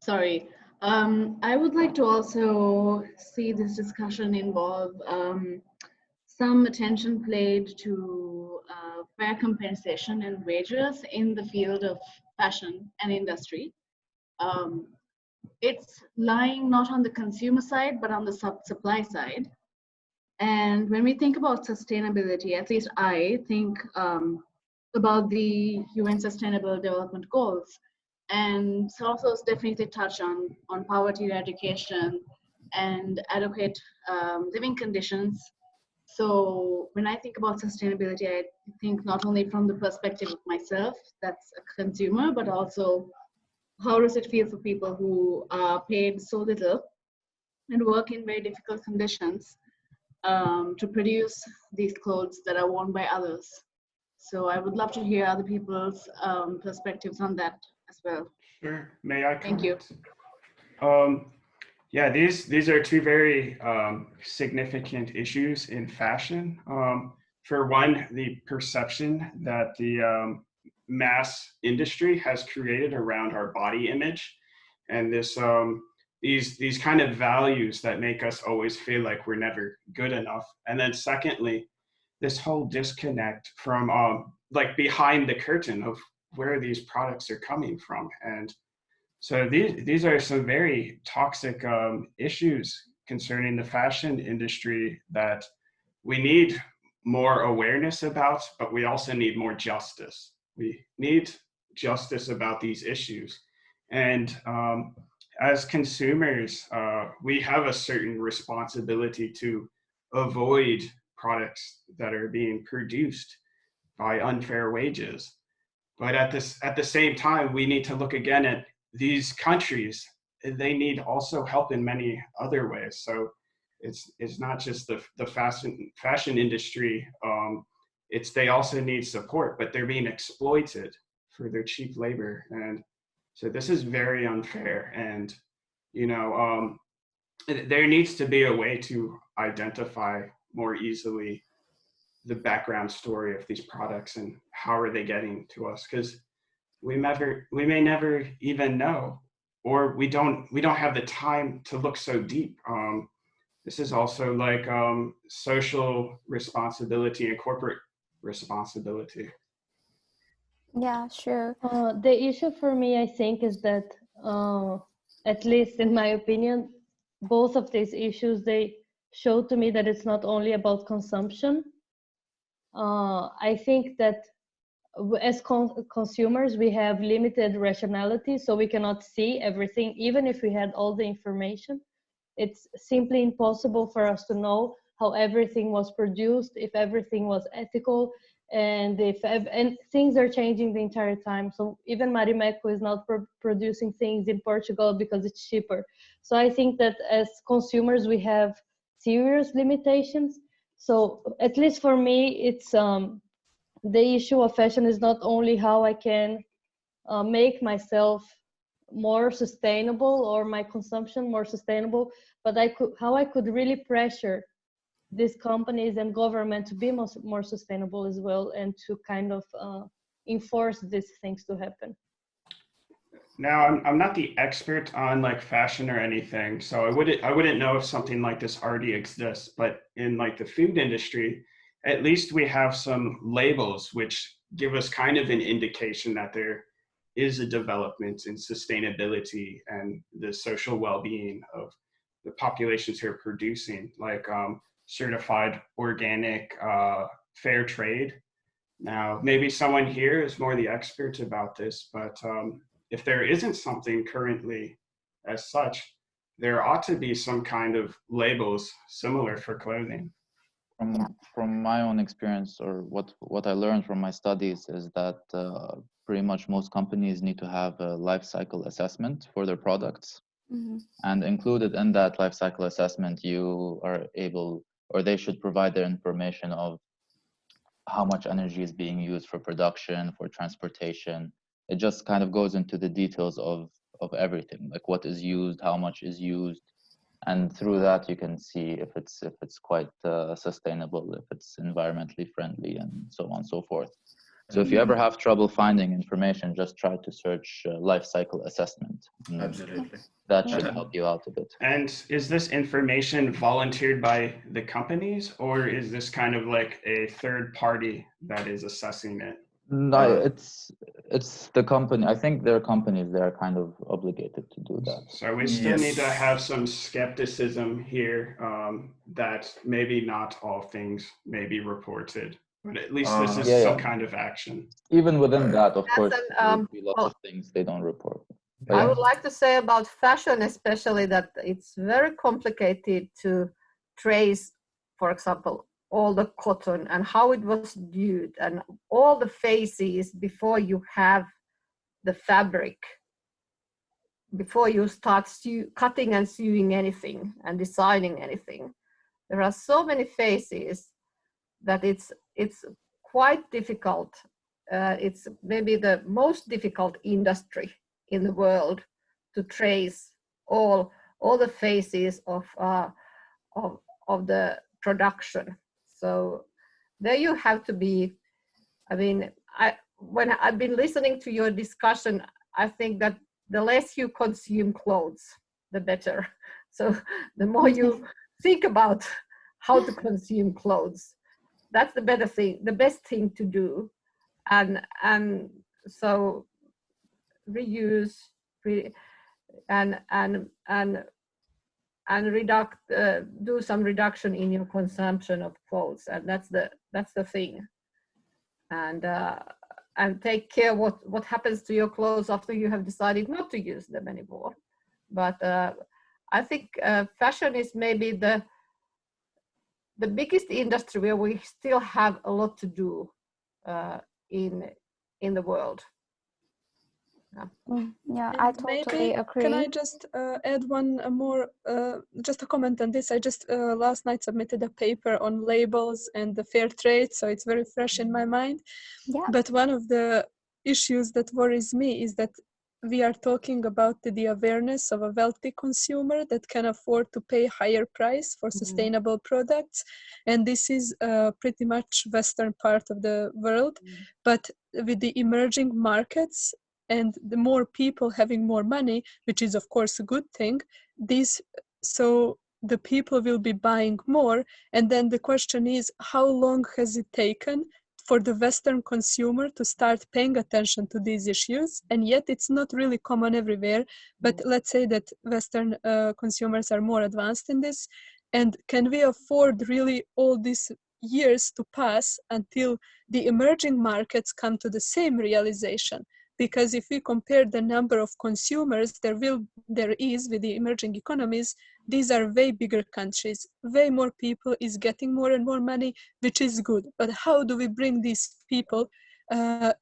sorry. I would like to also see this discussion involve some attention played to fair compensation and wages in the field of fashion and industry. It's lying not on the consumer side, but on the supply side. And when we think about sustainability, at least I think about the UN Sustainable Development Goals. And some of those definitely touch on poverty eradication and adequate living conditions. So when I think about sustainability, I think not only from the perspective of myself, that's a consumer, but also how does it feel for people who are paid so little and work in very difficult conditions to produce these clothes that are worn by others. So I would love to hear other people's perspectives on that as well. Sure. May I Thank you. Yeah, these are two very significant issues in fashion. For one, the perception that the mass industry has created around our body image, and this these kind of values that make us always feel like we're never good enough. And then secondly, this whole disconnect from like behind the curtain of where these products are coming from. And so these are some very toxic issues concerning the fashion industry that we need more awareness about, but we also need more justice. We need justice about these issues. And as consumers, we have a certain responsibility to avoid products that are being produced by unfair wages. But at the same time, we need to look again at these countries. They need also help in many other ways. So it's not just the fashion industry. They also need support, but they're being exploited for their cheap labor. And so this is very unfair. And there needs to be a way to identify more easily the background story of these products and how are they getting to us, because we may never even know, or we don't have the time to look so deep. This is also like social responsibility and corporate responsibility. Yeah, sure. The issue for me, I think, is that, at least in my opinion, both of these issues, they show to me that it's not only about consumption. I think that as consumers, we have limited rationality, so we cannot see everything. Even if we had all the information, it's simply impossible for us to know how everything was produced, if everything was ethical, and things are changing the entire time. So even Marimekko is not producing things in Portugal because it's cheaper. So I think that as consumers, we have serious limitations. So at least for me, it's the issue of fashion is not only how I can make myself more sustainable or my consumption more sustainable, but how I could really pressure these companies and government to be more sustainable as well, and to kind of enforce these things to happen. Now, I'm not the expert on like fashion or anything, so I wouldn't know if something like this already exists. But in like the food industry, at least we have some labels which give us kind of an indication that there is a development in sustainability and the social well-being of the populations who are producing, like certified organic, fair trade. Now, maybe someone here is more the expert about this, but if there isn't something currently as such, there ought to be some kind of labels similar for clothing. From my own experience, or what I learned from my studies, is that pretty much most companies need to have a life cycle assessment for their products. Mm-hmm. And included in that life cycle assessment, you are able, or they should provide their information of how much energy is being used for production, for transportation. It just kind of goes into the details of everything, like what is used, how much is used. And through that, you can see if it's quite sustainable, if it's environmentally friendly, and so on and so forth. So if you ever have trouble finding information, just try to search life cycle assessment. Absolutely. That should help you out a bit. And is this information volunteered by the companies, or is this kind of like a third party that is assessing it? No, it's the company. I think their companies, they're kind of obligated to do that. So we still need to have some skepticism here, that maybe not all things may be reported, but at least this is some kind of action. Even within that, of course, there would be lots of things they don't report. I would like to say about fashion, especially, that it's very complicated to trace, for example, all the cotton and how it was viewed and all the phases before you have the fabric, before you start cutting and sewing anything and designing anything. There are so many phases that it's quite difficult. It's maybe the most difficult industry in the world to trace all the phases of the production. So there you have to be, I mean, when I've been listening to your discussion, I think that the less you consume clothes, the better. So the more you think about how to consume clothes, that's the better thing, the best thing to do. And so reuse, and do some reduction in your consumption of clothes, and that's the thing. And take care what happens to your clothes after you have decided not to use them anymore. But I think fashion is maybe the biggest industry where we still have a lot to do in the world. Yeah, And I totally agree. Can I just add one more, just a comment on this? I just last night submitted a paper on labels and the fair trade, so it's very fresh in my mind. Yeah. But one of the issues that worries me is that we are talking about the awareness of a wealthy consumer that can afford to pay higher price for sustainable products. And this is pretty much Western part of the world. But with the emerging markets and the more people having more money, which is of course a good thing, so the people will be buying more. And then the question is, how long has it taken for the Western consumer to start paying attention to these issues? And yet it's not really common everywhere, but let's say that Western consumers are more advanced in this. And can we afford really all these years to pass until the emerging markets come to the same realization? Because if we compare the number of consumers there is with the emerging economies, these are way bigger countries, way more people is getting more and more money, which is good. But how do we bring these people to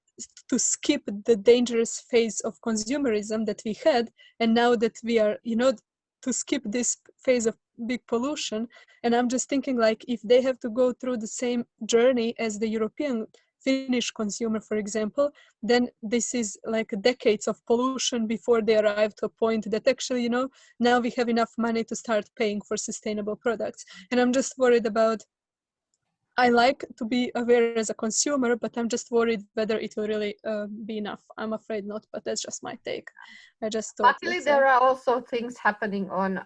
skip the dangerous phase of consumerism that we had, and now that we are, to skip this phase of big pollution? And I'm just thinking, like, if they have to go through the same journey as the European Finnish consumer, for example, then this is like decades of pollution before they arrive to a point that actually, now we have enough money to start paying for sustainable products. And I'm just worried about, I like to be aware as a consumer, but I'm just worried whether it will really be enough. I'm afraid not, but that's just my take. I just thought. Luckily, there are also things happening on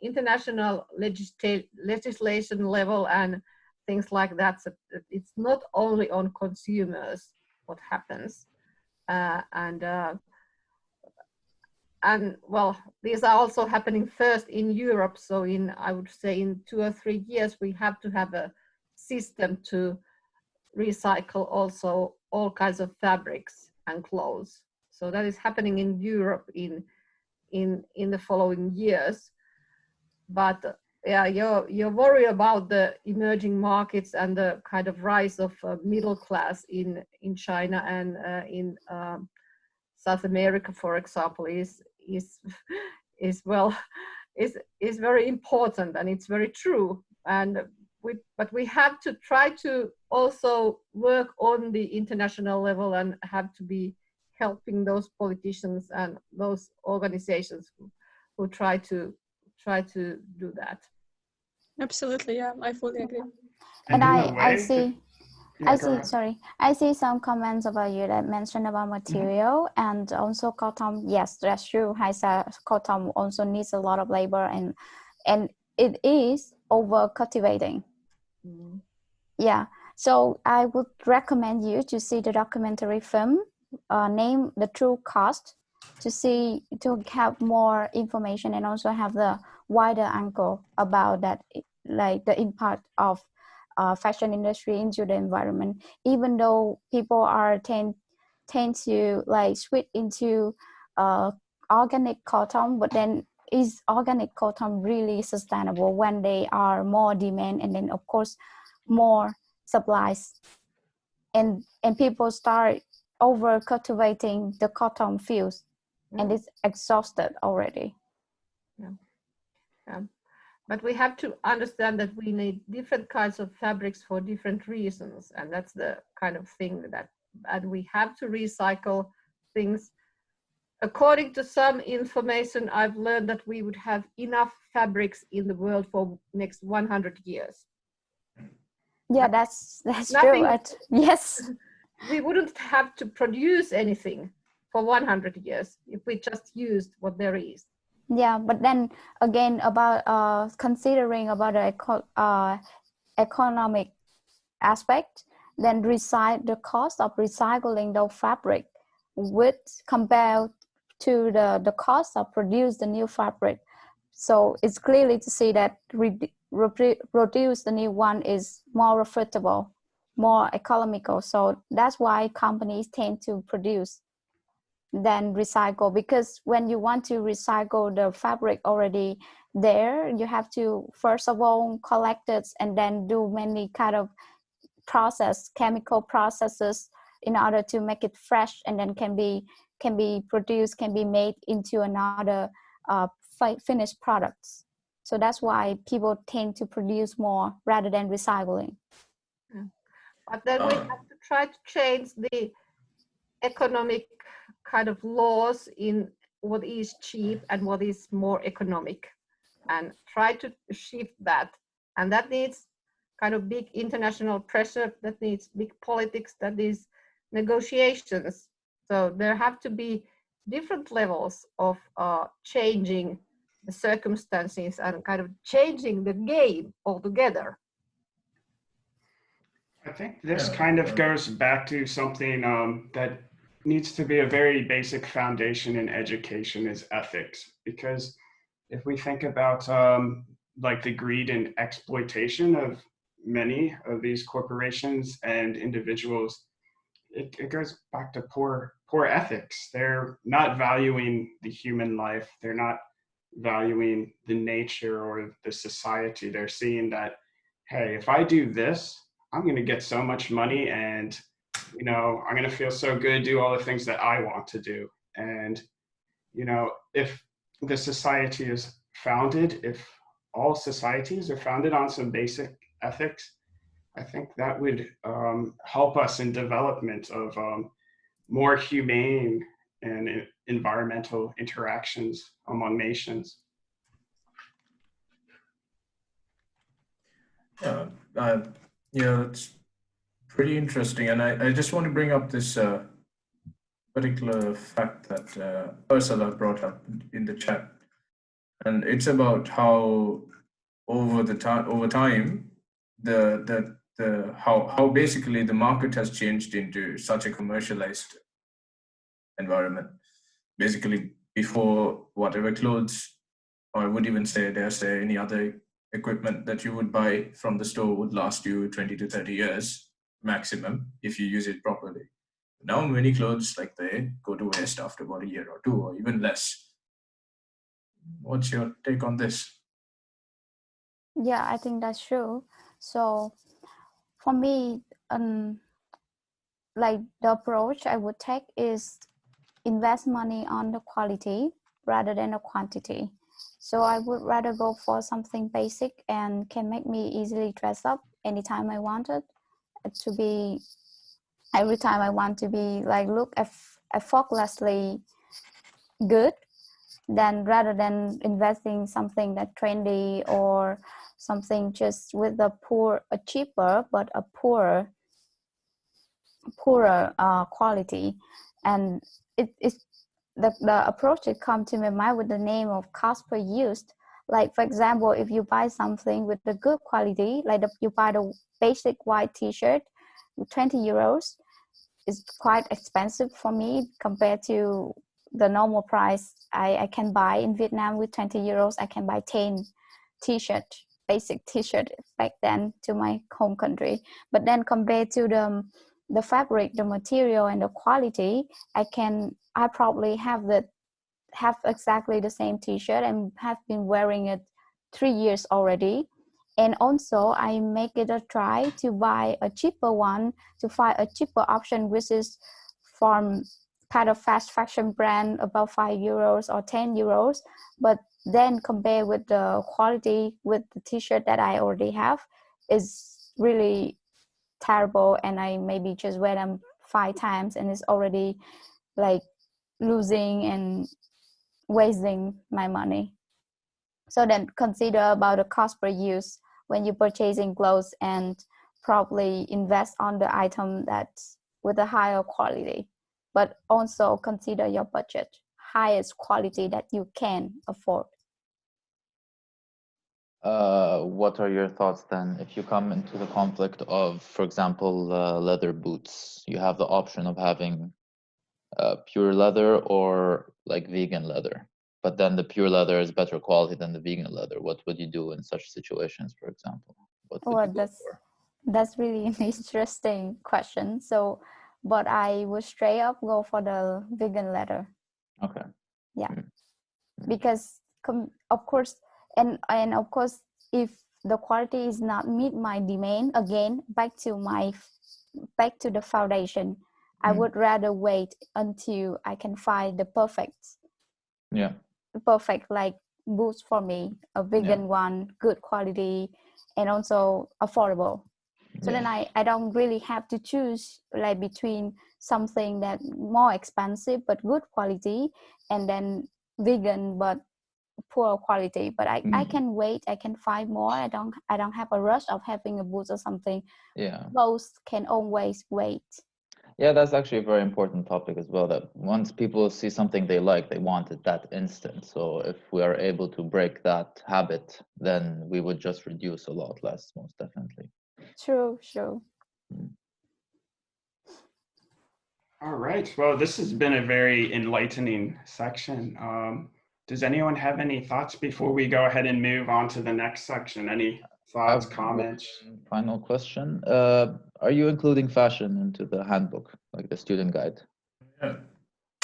international legislation level and things like that. So it's not only on consumers what happens, and well, these are also happening first in Europe. So I would say in 2 or 3 years, we have to have a system to recycle also all kinds of fabrics and clothes. So that is happening in Europe in the following years. But yeah, you're worried about the emerging markets and the kind of rise of middle class in China and in South America, for example, is very important, and it's very true. But we have to try to also work on the international level and have to be helping those politicians and those organizations who try to do that. Absolutely, yeah, I fully agree. And I see some comments about you that mentioned about material and also cotton. Yes, that's true. Cotton also needs a lot of labor and it is over cultivating. Yeah, so I would recommend you to see the documentary film named The True Cost, to have more information and also have the wider angle about that, like the impact of fashion industry into the environment. Even though people are tend to like switch into organic cotton, but then is organic cotton really sustainable when they are more demand and then of course more supplies, and people start over cultivating the cotton fields and it's exhausted already. Yeah. But we have to understand that we need different kinds of fabrics for different reasons, and that's the kind of thing and we have to recycle things. According to some information, I've learned that we would have enough fabrics in the world for next 100 years. Yeah, that's true. Yes. We wouldn't have to produce anything for 100 years if we just used what there is. Yeah, but then again, about considering about the economic aspect, then the cost of recycling those fabric with compared to the cost of produce the new fabric. So it's clearly to see that produce the new one is more profitable, more economical. So that's why companies tend to produce than recycle, because when you want to recycle the fabric already there, you have to first of all collect it and then do many kind of chemical processes in order to make it fresh, and then can be produced, can be made into another finished products. So that's why people tend to produce more rather than recycling. But then we have to try to change the economic kind of laws in what is cheap and what is more economic, and try to shift that. And that needs kind of big international pressure, that needs big politics, that is negotiations. So there have to be different levels of changing the circumstances and kind of changing the game altogether. I think this kind of goes back to something that needs to be a very basic foundation in education, is ethics. Because if we think about like the greed and exploitation of many of these corporations and individuals, it goes back to poor ethics. They're not valuing the human life. They're not valuing the nature or the society. They're seeing that, hey, if I do this, I'm going to get so much money, and I'm going to feel so good, do all the things that I want to do. And if the society is founded, if all societies are founded on some basic ethics, I think that would help us in development of more humane and environmental interactions among nations. Yeah, it's pretty interesting. And I just want to bring up this particular fact that Ursula brought up in the chat. And it's about how over time, how basically the market has changed into such a commercialized environment. Basically, before, whatever clothes, or I would even say, dare say, any other equipment that you would buy from the store would last you 20 to 30 years maximum if you use it properly. Now many clothes, like, they go to waste after about a year or two, or even less. What's your take on this? Yeah, I think that's true. So for me, like the approach I would take is invest money on the quality rather than the quantity. So I would rather go for something basic and can make me easily dress up anytime I want it, to be every time I want to be like look effortlessly good, then rather than investing something that trendy or something just with a cheaper but a poorer quality. And it's the approach that come to my mind with the name of cost per use. Like, for example, if you buy something with the good quality, like you buy the basic white t-shirt with 20 euros, it's quite expensive for me compared to the normal price I can buy in Vietnam. With 20 euros, I can buy 10 t-shirt, basic t-shirt back then to my home country. But then compared to the fabric, the material, and the quality, I probably have exactly the same t-shirt and have been wearing it 3 years already. And also I make it a try to buy a cheaper one, to find a cheaper option, which is from kind of fast fashion brand, about 5 euros or 10 euros. But then compare with the quality with the t-shirt that I already have is really terrible, and I maybe just wear them 5 times and it's already like losing and wasting my money. So then consider about the cost per use when you're purchasing clothes, and probably invest on the item that's with a higher quality, but also consider your budget, highest quality that you can afford. What are your thoughts then if you come into the conflict of, for example, leather boots? You have the option of having pure leather or like vegan leather, but then the pure leather is better quality than the vegan leather. What would you do in such situations, for example? What would Well, you go for? that's really an interesting question. So, but I would straight up go for the vegan leather. Okay. Yeah, Mm. because of course, and of course, if the quality is not meet my demand, again back to the foundation, I would rather wait until I can find the perfect like boots for me, a vegan one, good quality, and also affordable. So then I don't really have to choose like between something that more expensive but good quality and then vegan but poor quality. But I can wait, I can find more. I don't have a rush of having a boots or something. Yeah. Both can always wait. Yeah, that's actually a very important topic as well, that once people see something they like, they want it that instant. So if we are able to break that habit, then we would just reduce a lot less, most definitely. True. All right. Well, this has been a very enlightening section. Does anyone have any thoughts before we go ahead and move on to the next section? Any thoughts, comments? Final question. Are you including fashion into the handbook, like the student guide?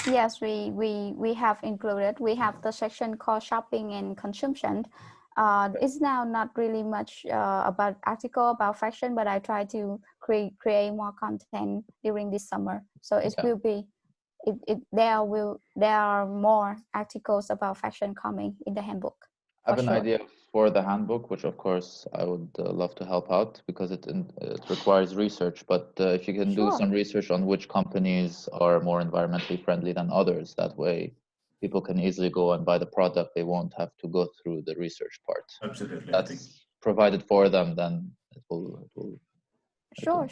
Yes, we have included. We have the section called shopping and consumption. It's now not really much about article about fashion, but I try to create more content during this summer. So it will be, there are more articles about fashion coming in the handbook. I have an idea for the handbook, which of course I would love to help out because it requires research. But if you can do some research on which companies are more environmentally friendly than others, that way people can easily go and buy the product. They won't have to go through the research part. Absolutely. That's provided for them, then it will Sure.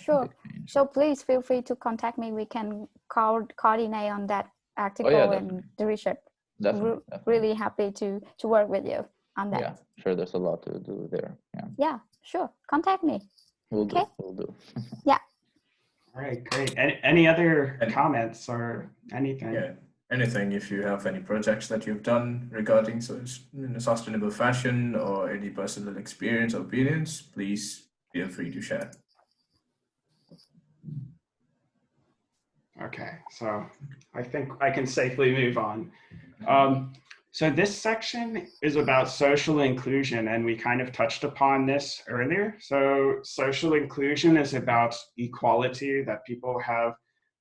So please feel free to contact me. We can coordinate on that article and the research. Definitely. Really happy to work with you on that. Yeah, sure. There's a lot to do there. Yeah, sure. Contact me. We'll do. Yeah. All right, great. Any other comments or anything? Yeah, anything. If you have any projects that you've done regarding sustainable fashion or any personal experience or opinions, please feel free to share. Okay, so I think I can safely move on. So this section is about social inclusion, and we kind of touched upon this earlier. So social inclusion is about equality, that people have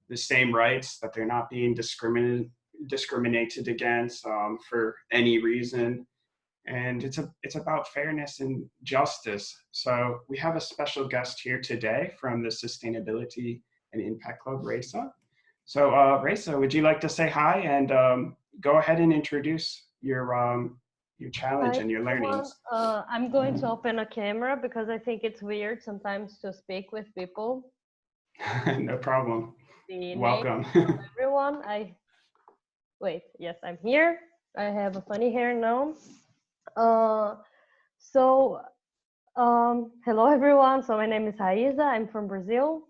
the same rights, that they're not being discriminated against for any reason. And it's about fairness and justice. So we have a special guest here today from the Sustainability and Impact Club, Raisa. So Raisa, would you like to say hi and go ahead and introduce your challenge and your learnings? I'm going to open a camera because I think it's weird sometimes to speak with people. No problem. Welcome. Everyone, yes, I'm here. I have a funny hair now. Hello everyone. So my name is Raisa. I'm from Brazil.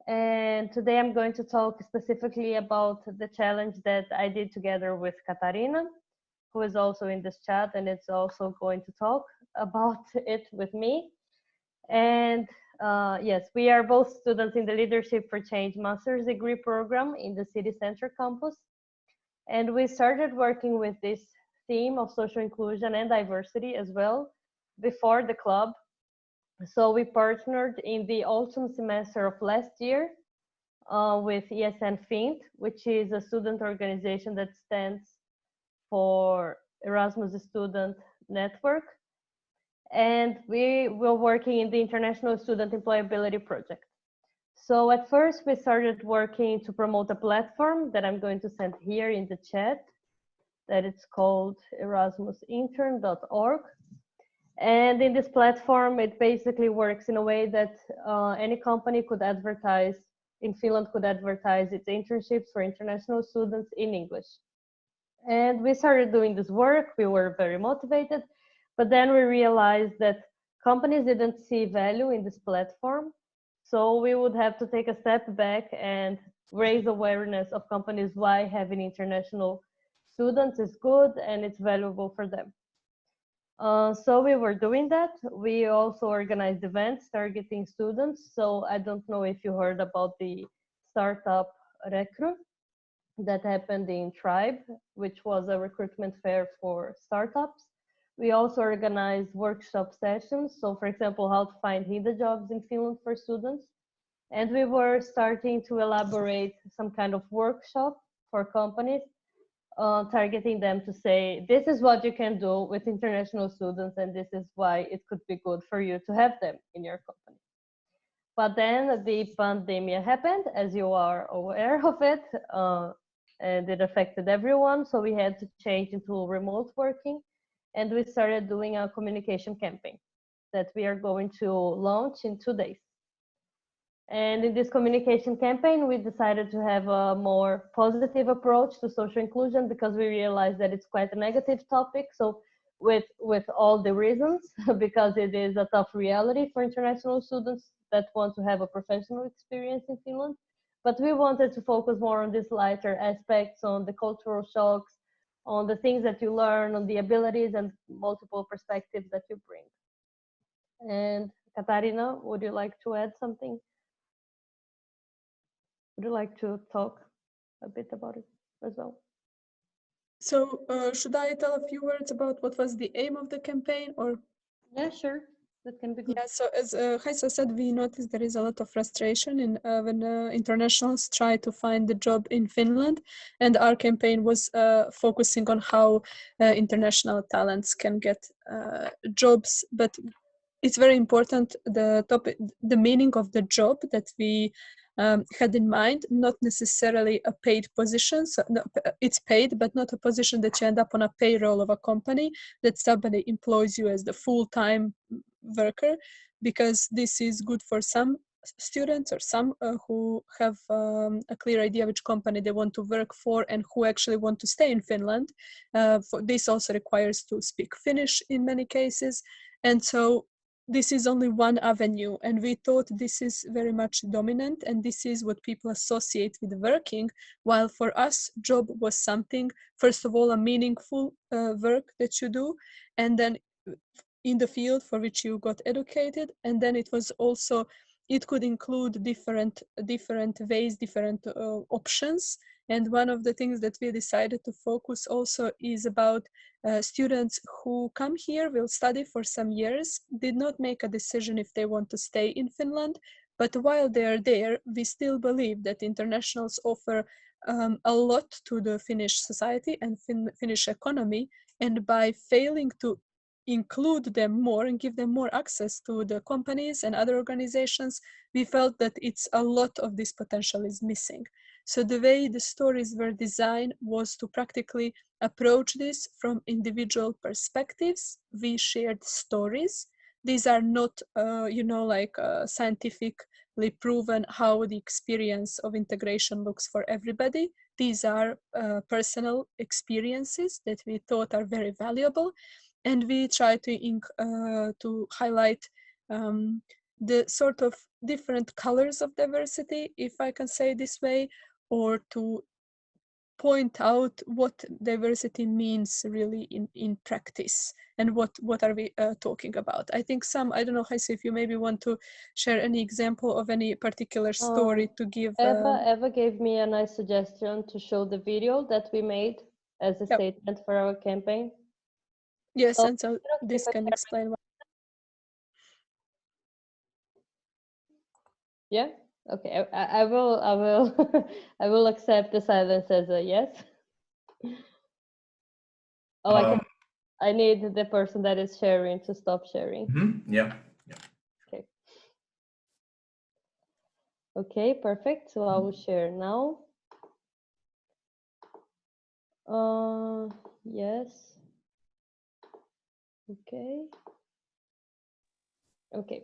And today I'm going to talk specifically about the challenge that I did together with Katarina, who is also in this chat and it's also going to talk about it with me. And yes, we are both students in the Leadership for Change Master's Degree program in the City Center campus. And we started working with this theme of social inclusion and diversity as well before the club. So we partnered in the autumn semester of last year with ESN FINT, which is a student organization that stands for Erasmus Student Network. And we were working in the International Student Employability Project. So at first we started working to promote a platform that I'm going to send here in the chat, that it's called erasmusintern.org. And in this platform, it basically works in a way that any company could advertise, in Finland could advertise its internships for international students in English. And we started doing this work, we were very motivated, but then we realized that companies didn't see value in this platform. So we would have to take a step back and raise awareness of companies why having international students is good and it's valuable for them. So we were doing that. We also organized events targeting students. So I don't know if you heard about the startup recruit that happened in Tribe, which was a recruitment fair for startups. We also organized workshop sessions. So for example, how to find hidden jobs in Finland for students. And we were starting to elaborate some kind of workshop for companies, targeting them to say, this is what you can do with international students, and this is why it could be good for you to have them in your company. But then the pandemic happened, as you are aware of it, and it affected everyone. So we had to change into remote working, and we started doing a communication campaign that we are going to launch in 2 days. And in this communication campaign, we decided to have a more positive approach to social inclusion because we realized that it's quite a negative topic. So with all the reasons, because it is a tough reality for international students that want to have a professional experience in Finland. But we wanted to focus more on these lighter aspects, on the cultural shocks, on the things that you learn, on the abilities and multiple perspectives that you bring. And Katarina, would you like to add something? Would you like to talk a bit about it as well? So should I tell a few words about what was the aim of the campaign, or? Yeah, sure. That can be good. Yeah, so as Heisa said, we noticed there is a lot of frustration in when internationals try to find a job in Finland, and our campaign was focusing on how international talents can get jobs. But it's very important, the topic, the meaning of the job that we had in mind, not necessarily a paid position. So no, it's paid, but not a position that you end up on a payroll of a company, that somebody employs you as the full-time worker, because this is good for some students or some who have a clear idea which company they want to work for and who actually want to stay in Finland. For this also requires to speak Finnish in many cases. And so this is only one avenue, and we thought this is very much dominant, and this is what people associate with working, while for us job was something, first of all, a meaningful work that you do, and then in the field for which you got educated, and then it was also, it could include different ways, different options. And one of the things that we decided to focus also is about students who come here, will study for some years, did not make a decision if they want to stay in Finland, but while they are there, we still believe that internationals offer a lot to the Finnish society and Finnish economy, and by failing to include them more and give them more access to the companies and other organizations, we felt that it's a lot of this potential is missing. So the way the stories were designed was to practically approach this from individual perspectives. We shared stories. These are not, scientifically proven how the experience of integration looks for everybody. These are personal experiences that we thought are very valuable. And we try to highlight the sort of different colors of diversity, if I can say this way, or to point out what diversity means really in practice, and what are we talking about. I think I don't know, Heise, if you maybe want to share any example of any particular story to give. Eva gave me a nice suggestion to show the video that we made as a statement for our campaign. Yes, and so this can explain why. Yeah. Okay. I will. I will accept the silence as a yes. Oh, I need the person that is sharing to stop sharing. Yeah. Okay. Okay. Perfect. So I will share now. Yes. Okay. Okay.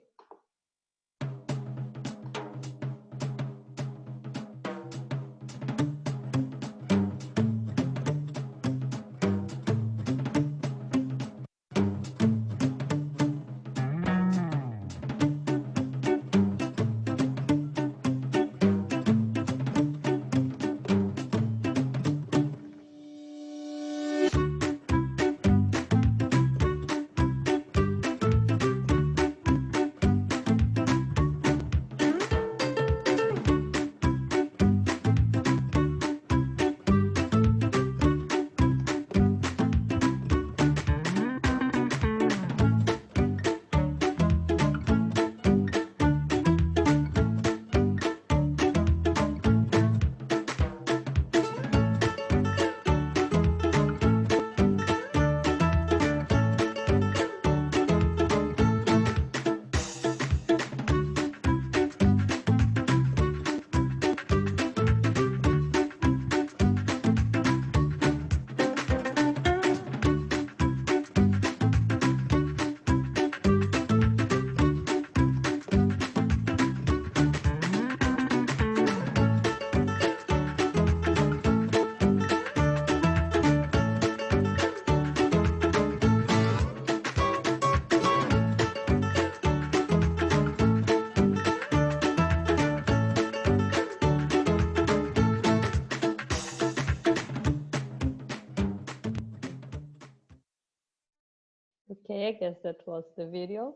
Okay, I guess that was the video.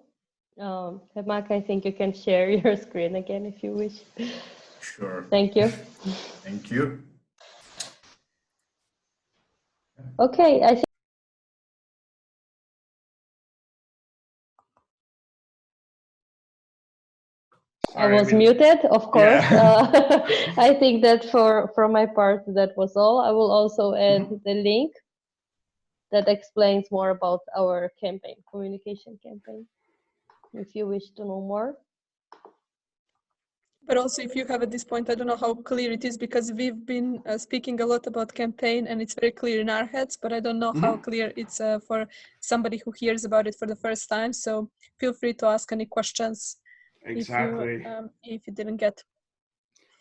Tamak, I think you can share your screen again if you wish. Sure. Thank you. Thank you. Okay, I think I Sorry, was muted, of course. Yeah. I think that for my part, that was all. I will also add the link that explains more about our campaign, communication campaign, if you wish to know more. But also, if you have at this point, I don't know how clear it is, because we've been speaking a lot about campaign and it's very clear in our heads, but I don't know how clear it's for somebody who hears about it for the first time. So feel free to ask any questions Exactly. if you didn't get.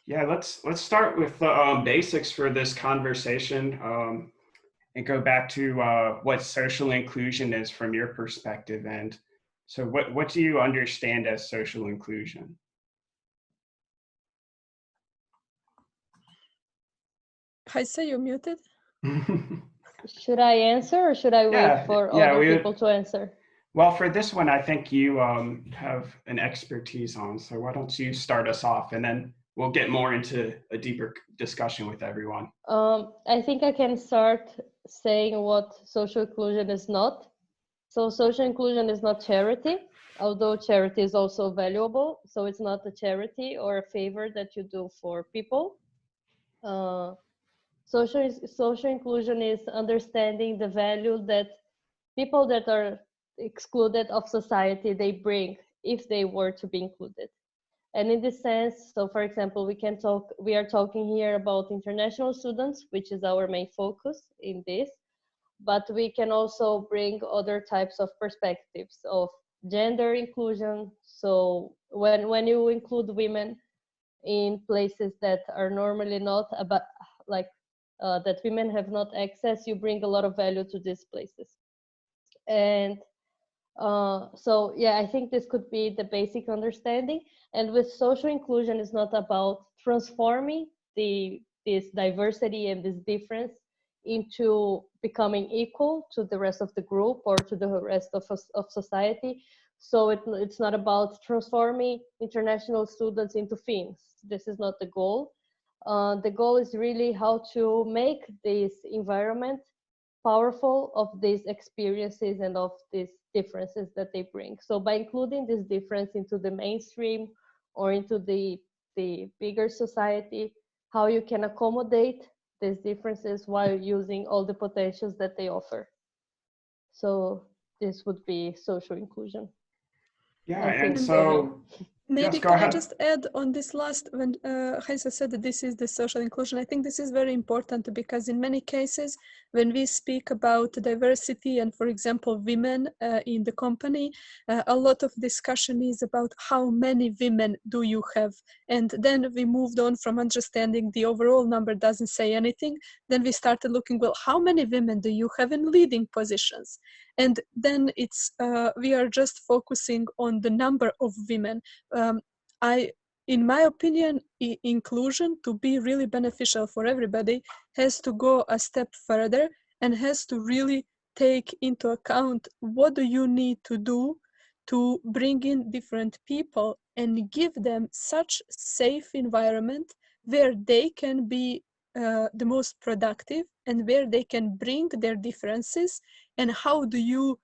Yeah, let's start with the basics for this conversation and go back to what social inclusion is from your perspective. And so what do you understand as social inclusion? Haisa, you're muted. Should I answer or should I wait for other people to answer? Well, for this one, I think you have an expertise on, so why don't you start us off and then we'll get more into a deeper discussion with everyone. I think I can start saying what social inclusion is not. So social inclusion is not charity, although charity is also valuable. So it's not a charity or a favor that you do for people. Social inclusion is understanding the value that people that are excluded of society, they bring if they were to be included. And in this sense, so for example, we are talking here about international students, which is our main focus in this, but we can also bring other types of perspectives of gender inclusion. So when you include women in places that are normally not about like that women have not access, you bring a lot of value to these places. And so yeah, I think this could be the basic understanding. And with social inclusion, it's not about transforming this diversity and this difference into becoming equal to the rest of the group or to the rest of society. So it's not about transforming international students into Finns. This is not the goal. The goal is really how to make this environment powerful of these experiences and of these differences that they bring. So by including this difference into the mainstream or into the bigger society, how you can accommodate these differences while using all the potentials that they offer. So this would be social inclusion. Yeah, and so maybe yes, go can ahead. I just add on this last, when Haisa said that this is the social inclusion, I think this is very important because in many cases, when we speak about diversity and, for example, women in the company, a lot of discussion is about how many women do you have? And then we moved on from understanding the overall number doesn't say anything. Then we started looking, well, how many women do you have in leading positions? And then it's we are just focusing on the number of women. In my opinion, inclusion to be really beneficial for everybody has to go a step further and has to really take into account what do you need to do to bring in different people and give them such safe environment where they can be the most productive and where they can bring their differences. And how do you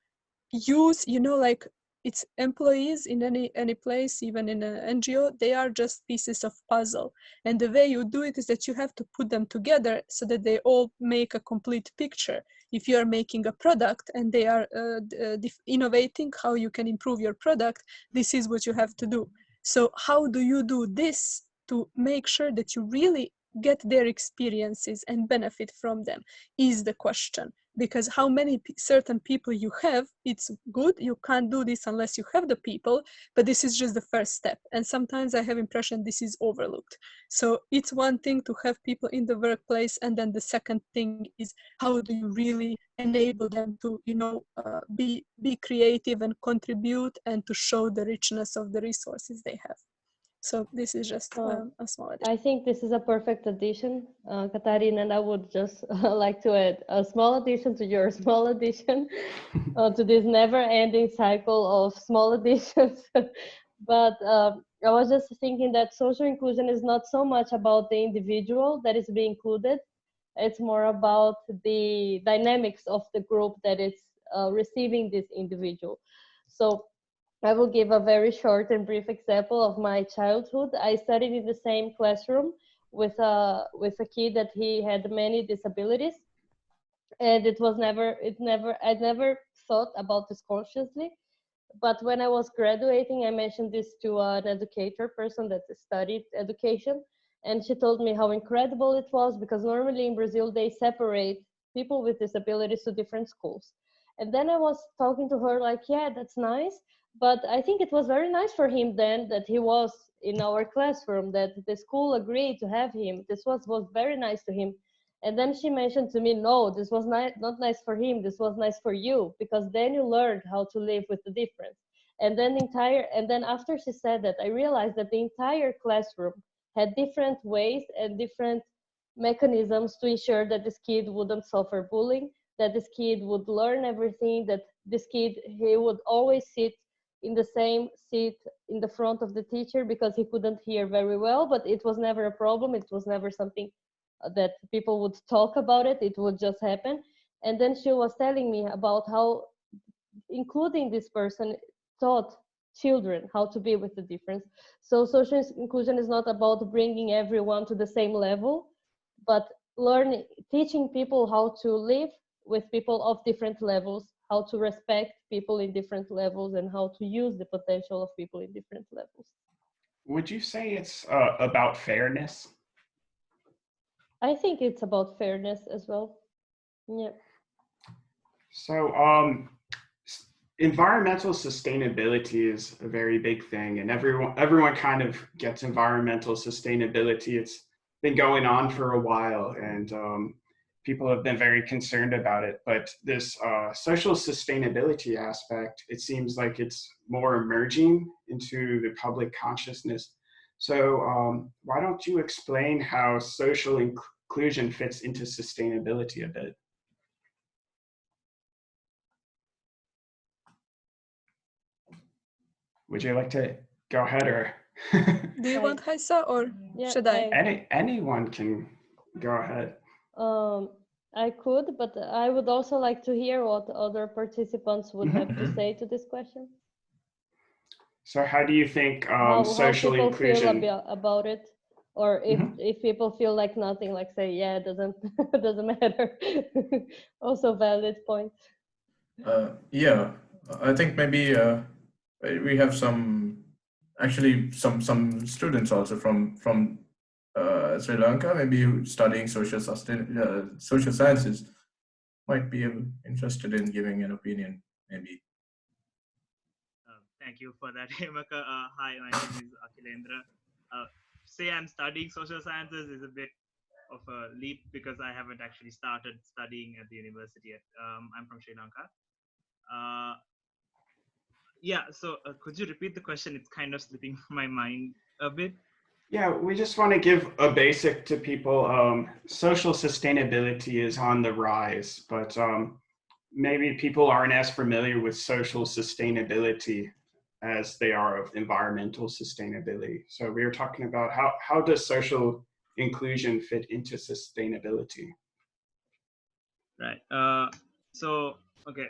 use, like it's employees in any place, even in an NGO, they are just pieces of puzzle. And the way you do it is that you have to put them together so that they all make a complete picture. If you are making a product and they are innovating how you can improve your product, this is what you have to do. So how do you do this to make sure that you really get their experiences and benefit from them is the question. Because how many certain people you have, it's good. You can't do this unless you have the people, but this is just the first step. And sometimes I have impression this is overlooked. So it's one thing to have people in the workplace, and then the second thing is how do you really enable them to, be creative and contribute and to show the richness of the resources they have. So this is just a small addition. I think this is a perfect addition, Katarina, and I would just like to add a small addition to your small addition to this never-ending cycle of small additions. But I was just thinking that social inclusion is not so much about the individual that is being included. It's more about the dynamics of the group that is receiving this individual. So I will give a very short and brief example of my childhood. I studied in the same classroom with a kid that he had many disabilities, and I never thought about this consciously. But when I was graduating, I mentioned this to an educator person that studied education, and she told me how incredible it was, because normally in Brazil they separate people with disabilities to different schools. And then I was talking to her like, yeah, that's nice, but I think it was very nice for him then that he was in our classroom, that the school agreed to have him. This was very nice to him. And then she mentioned to me, no, this was not nice for him, this was nice for you, because then you learned how to live with the difference. And then after she said that, I realized that the entire classroom had different ways and different mechanisms to ensure that this kid wouldn't suffer bullying, that this kid would learn everything, that this kid, he would always sit in the same seat in the front of the teacher because he couldn't hear very well, but it was never a problem, it was never something that people would talk about it, it would just happen. And then she was telling me about how including this person taught children how to be with the difference. So social inclusion is not about bringing everyone to the same level, but teaching people how to live with people of different levels, how to respect people in different levels, and how to use the potential of people in different levels. Would you say it's about fairness? I think it's about fairness as well. Yeah. So environmental sustainability is a very big thing, and everyone kind of gets environmental sustainability. It's been going on for a while, and people have been very concerned about it. But this social sustainability aspect, it seems like it's more emerging into the public consciousness. So why don't you explain how social inclusion fits into sustainability a bit? Would you like to go ahead, or do you want Haisa, or should I? Anyone can go ahead. I could, but I would also like to hear what other participants would have to say to this question. So how do you think social how people inclusion feel about it, or if people feel like nothing, like say, yeah, it doesn't matter. Also valid point. Yeah, I think maybe we have some students also from Sri Lanka, maybe studying social sciences, might be interested in giving an opinion, maybe. Thank you for that, Hemaka. Hi, my name is Akhilendra. Say I'm studying social sciences is a bit of a leap because I haven't actually started studying at the university yet. I'm from Sri Lanka. Yeah, so could you repeat the question? It's kind of slipping from my mind a bit. Yeah, we just want to give a basic to people. Social sustainability is on the rise, but maybe people aren't as familiar with social sustainability as they are of environmental sustainability. So we were talking about how does social inclusion fit into sustainability? Right. So, okay,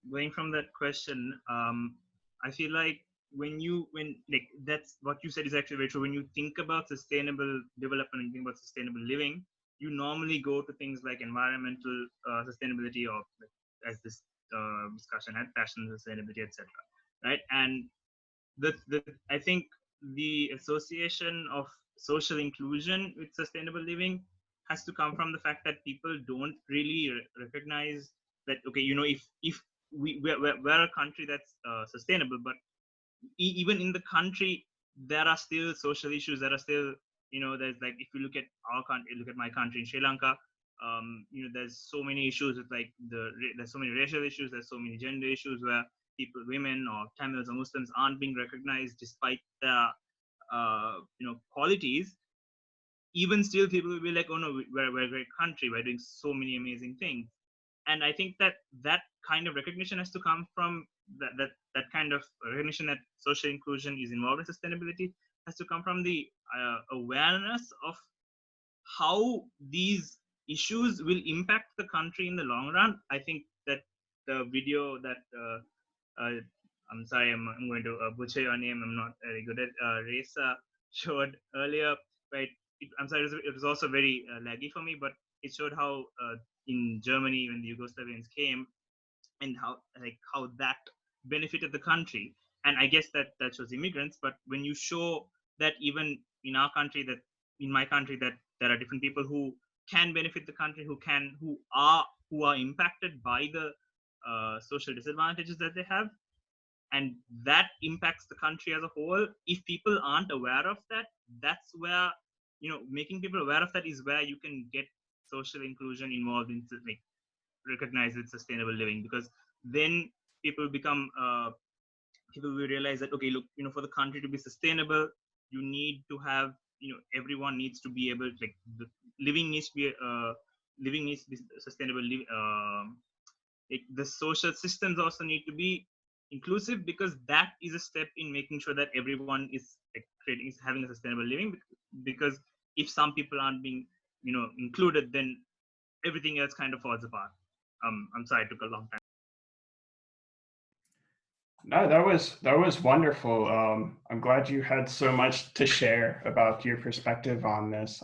going from that question, I feel like like that's what you said is actually very true. When you think about sustainable development and think about sustainable living, you normally go to things like environmental sustainability, or as this discussion had, fashion sustainability, etc. Right? And I think the association of social inclusion with sustainable living has to come from the fact that people don't really recognize that, okay, if we're a country that's sustainable, but even in the country there are still social issues, there are still, there's like, if you look at our country, look at my country in Sri Lanka, there's so many issues with like there's so many racial issues, there's so many gender issues where women or Tamils or Muslims aren't being recognized despite their qualities, even still people will be like, oh no, we're a great country, we're doing so many amazing things. And I think that kind of recognition has to come from that kind of recognition that social inclusion is involved in sustainability, has to come from the awareness of how these issues will impact the country in the long run. I think that the video that I'm sorry, I'm going to butcher your name, I'm not very good at Reza showed earlier, right? I'm sorry, it was also very laggy for me, but it showed how in Germany, when the Yugoslavians came, and how that benefited the country. And I guess that shows immigrants, but when you show that even in our country, that in my country, that there are different people who can benefit the country, who are impacted by the social disadvantages that they have, and that impacts the country as a whole. If people aren't aware of that, that's where, making people aware of that is where you can get social inclusion involved in, like, recognize with sustainable living, because then people become people will realize that, okay, look, for the country to be sustainable, you need to have, everyone needs to be able to, like, the living needs to be sustainable. Like, the social systems also need to be inclusive, because that is a step in making sure that everyone is, like, having a sustainable living. Because if some people aren't being, included, then everything else kind of falls apart. I'm sorry, it took a long time. No, that was wonderful. I'm glad you had so much to share about your perspective on this.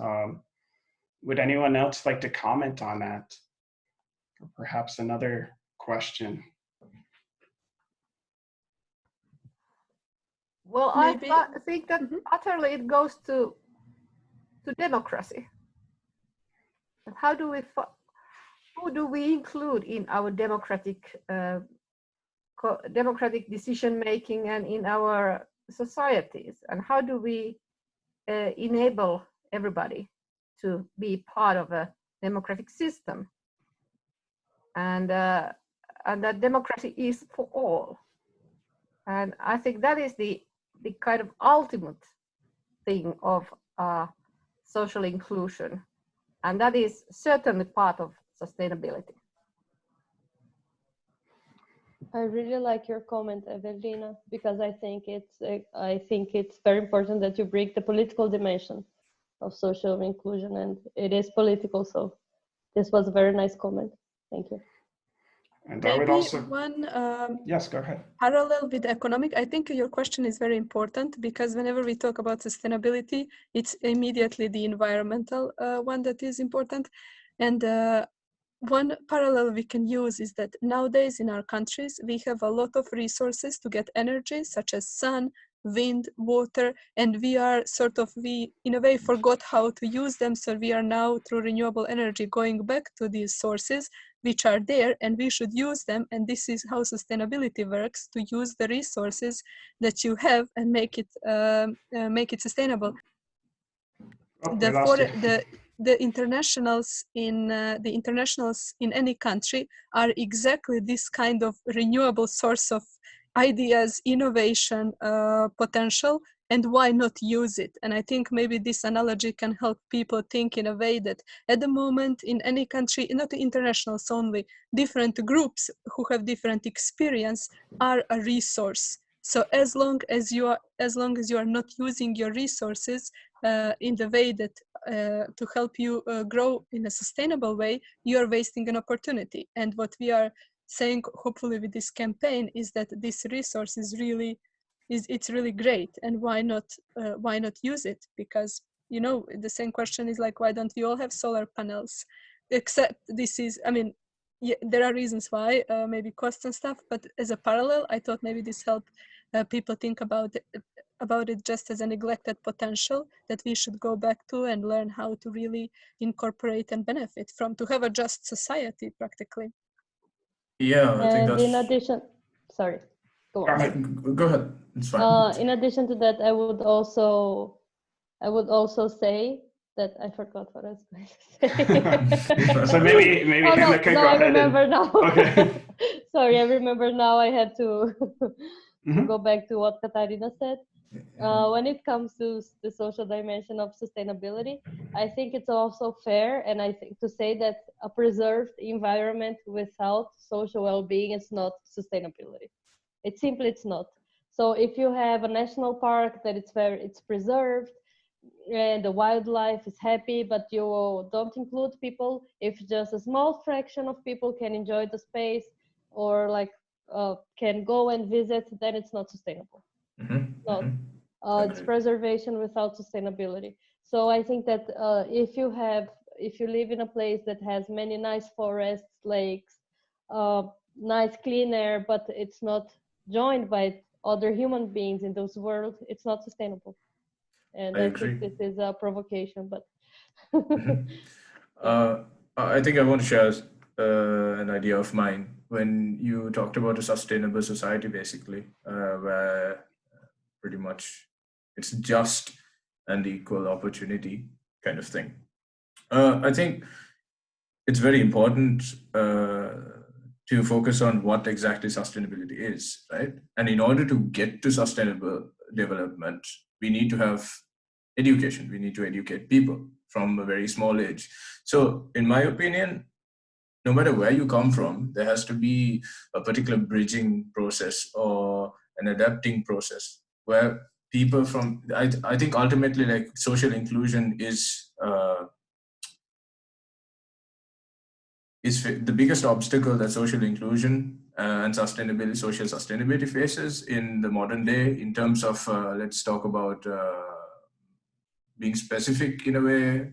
Would anyone else like to comment on that? Or perhaps another question? Well, Maybe. I think that utterly it goes to democracy. And who do we include in our democratic decision making and in our societies, and how do we enable everybody to be part of a democratic system, and that democracy is for all. And I think that is the kind of ultimate thing of social inclusion, and that is certainly part of sustainability. I really like your comment, Evelina, because I think it's very important that you bring the political dimension of social inclusion, and it is political. So this was a very nice comment. Thank you. And I would Maybe also one yes, go ahead. parallel with economic. I think your question is very important, because whenever we talk about sustainability, it's immediately the environmental one that is important. And one parallel we can use is that nowadays in our countries, we have a lot of resources to get energy, such as sun, wind, water, and we in a way forgot how to use them. So we are now, through renewable energy, going back to these sources which are there, and we should use them. And this is how sustainability works, to use the resources that you have and make it sustainable. Therefore, the internationals in any country are exactly this kind of renewable source of ideas, innovation, potential, and why not use it? And I think maybe this analogy can help people think in a way that at the moment in any country, not internationals only, different groups who have different experience are a resource. So as long as you are not using your resources in the way that to help you grow in a sustainable way, you are wasting an opportunity. And what we are saying, hopefully with this campaign, is that this resource is really great, and why not use it? Because the same question is like, why don't we all have solar panels? Except this is, I mean, yeah, there are reasons why, maybe costs and stuff, but as a parallel, I thought maybe this helped people think about it just as a neglected potential that we should go back to and learn how to really incorporate and benefit from, to have a just society practically. Yeah, I think And that's... in addition, sorry, go on. Go ahead, it's fine. In addition to that, I would also say that I forgot what I was going to say. So maybe oh, no, go I ahead remember now. Okay. Sorry, I remember now. I had to go back to what Katarina said. When it comes to the social dimension of sustainability, I think it's also fair, and I think to say that a preserved environment without social well-being is not sustainability. It's not. So if you have a national park that it's preserved and the wildlife is happy, but you don't include people, if just a small fraction of people can enjoy the space or like can go and visit, then it's not sustainable. Not. It's preservation without sustainability. So I think that if you live in a place that has many nice forests, lakes, nice clean air, but it's not joined by other human beings in those worlds, it's not sustainable. And I think this is a provocation, but I think I want to share an idea of mine. When you talked about a sustainable society, basically, where pretty much it's just and equal opportunity kind of thing. I think it's very important to focus on what exactly sustainability is, right? And in order to get to sustainable development, we need to have education. We need to educate people from a very small age. So in my opinion, no matter where you come from, there has to be a particular bridging process or an adapting process where people from, I think ultimately like social inclusion is the biggest obstacle that social inclusion and sustainability, social sustainability faces in the modern day in terms of, let's talk about being specific in a way,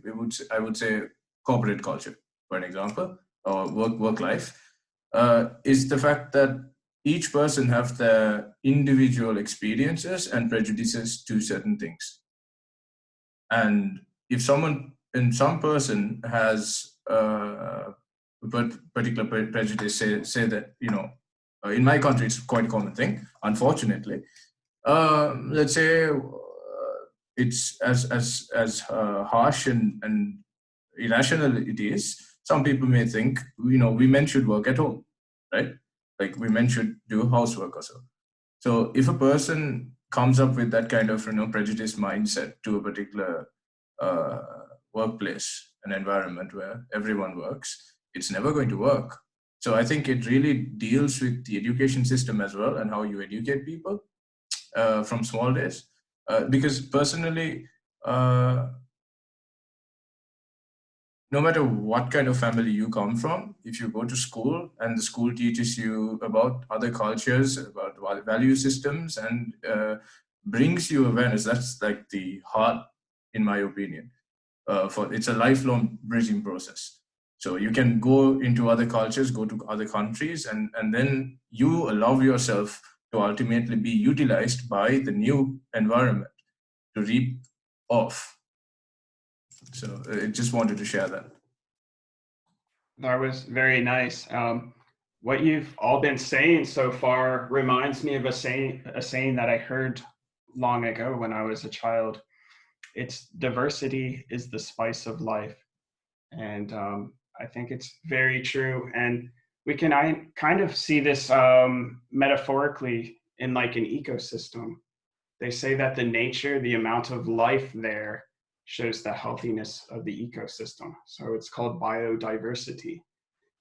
I would say corporate culture, for an example, or work life, is the fact that each person have their individual experiences and prejudices to certain things. And if some person has particular prejudice, say that, you know, in my country it's quite a common thing, unfortunately. Let's say it's as harsh and irrational it is. Some people may think, you know, women should work at home, right? Like women should do housework or so. So if a person comes up with that kind of, you know, prejudiced mindset to a particular workplace, an environment where everyone works, it's never going to work. So I think it really deals with the education system as well and how you educate people from small days. Because personally, no matter what kind of family you come from, if you go to school and the school teaches you about other cultures, about value systems, and brings you awareness, that's like the heart, in my opinion. It's a lifelong bridging process. So you can go into other cultures, go to other countries, and then you allow yourself to ultimately be utilized by the new environment to reap off. So I just wanted to share that. That was very nice. What you've all been saying so far reminds me of a saying that I heard long ago when I was a child. It's diversity is the spice of life. And I think it's very true. And we can kind of see this metaphorically in like an ecosystem. They say that the nature, the amount of life there shows the healthiness of the ecosystem. So it's called biodiversity.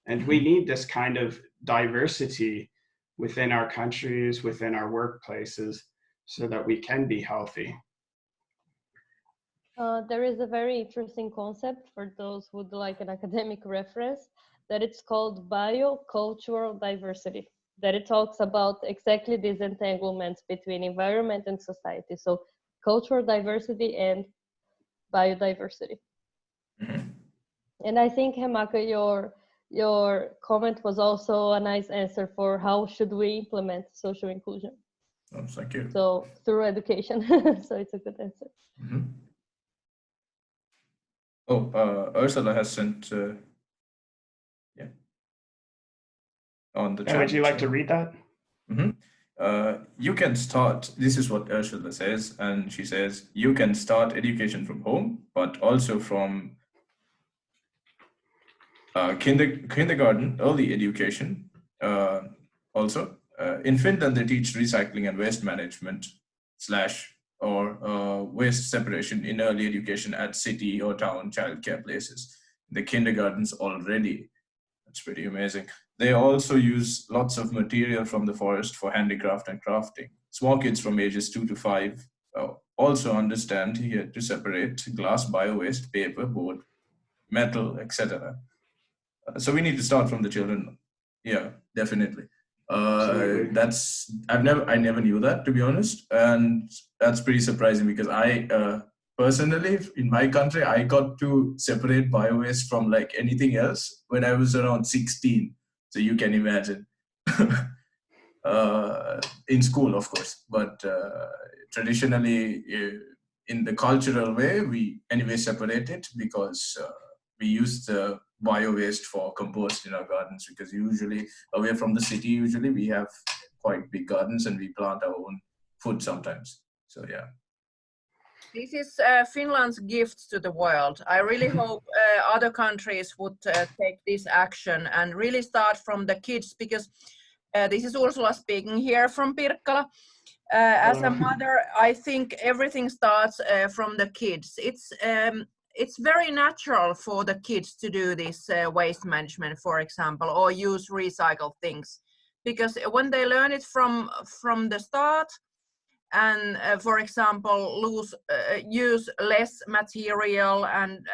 And we need this kind of diversity within our countries, within our workplaces, so that we can be healthy. There is a very interesting concept for those who would like an academic reference, that it's called biocultural diversity, that it talks about exactly these entanglements between environment and society. So cultural diversity and biodiversity. And I think, Hemaka, your comment was also a nice answer for how should we implement social inclusion. Oh, thank you. So through education. So it's a good answer. Oh, Ursula has sent on the chat. Would you like to read that? You can start, this is what Ursula says, and she says, you can start education from home, but also from kindergarten, early education. Also, in Finland, they teach recycling and waste management / or waste separation in early education at city or town childcare places. The kindergartens already. That's pretty amazing. They also use lots of material from the forest for handicraft and crafting. Small kids from ages 2 to 5 also understand here to separate glass, bio-waste, paper, board, metal, etc. So we need to start from the children. Yeah, definitely. I never knew that, to be honest, and that's pretty surprising because I personally, in my country, I got to separate bio-waste from like anything else when I was around 16. So you can imagine. In school, of course, but traditionally, in the cultural way, we anyway separate it because we use the bio-waste for compost in our gardens, because usually away from the city, usually we have quite big gardens and we plant our own food sometimes. So yeah. This is Finland's gift to the world. I really hope other countries would take this action and really start from the kids, because this is Ursula speaking here from Pirkkala. As a mother, I think everything starts from the kids. It's very natural for the kids to do this waste management, for example, or use recycled things, because when they learn it from the start, and for example use less material and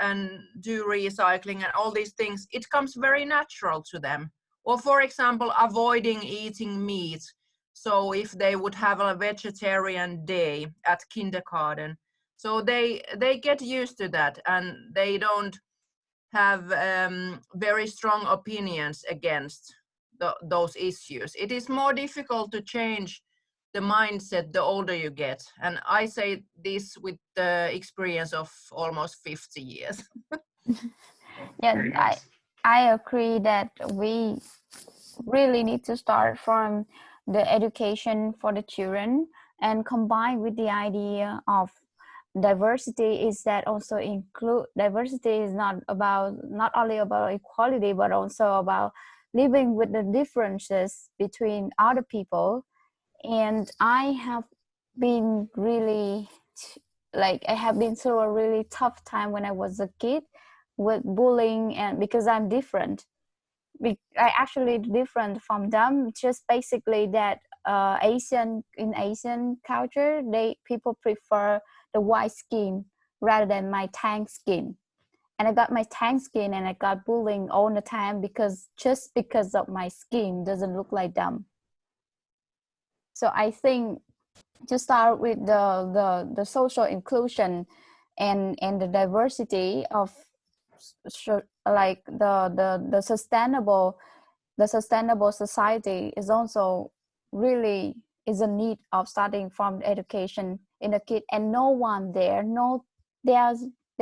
do recycling and all these things, it comes very natural to them. Or for example, avoiding eating meat. So if they would have a vegetarian day at kindergarten, so they get used to that, and they don't have very strong opinions against those issues. It is more difficult to change the mindset the older you get, and I say this with the experience of almost 50 years. Yeah, nice. I agree that we really need to start from the education for the children, and combine with the idea of diversity. Is that also include diversity is not only about equality, but also about living with the differences between other people. And I have been really I have been through a really tough time when I was a kid with bullying, and because I'm different. I actually different from them, just basically that in Asian culture, people prefer the white skin rather than my tan skin. And I got my tan skin and I got bullying all the time because of my skin doesn't look like them. So I think to start with the social inclusion and the diversity of like the sustainable society is also really is a need of starting from education in the kid. And no one there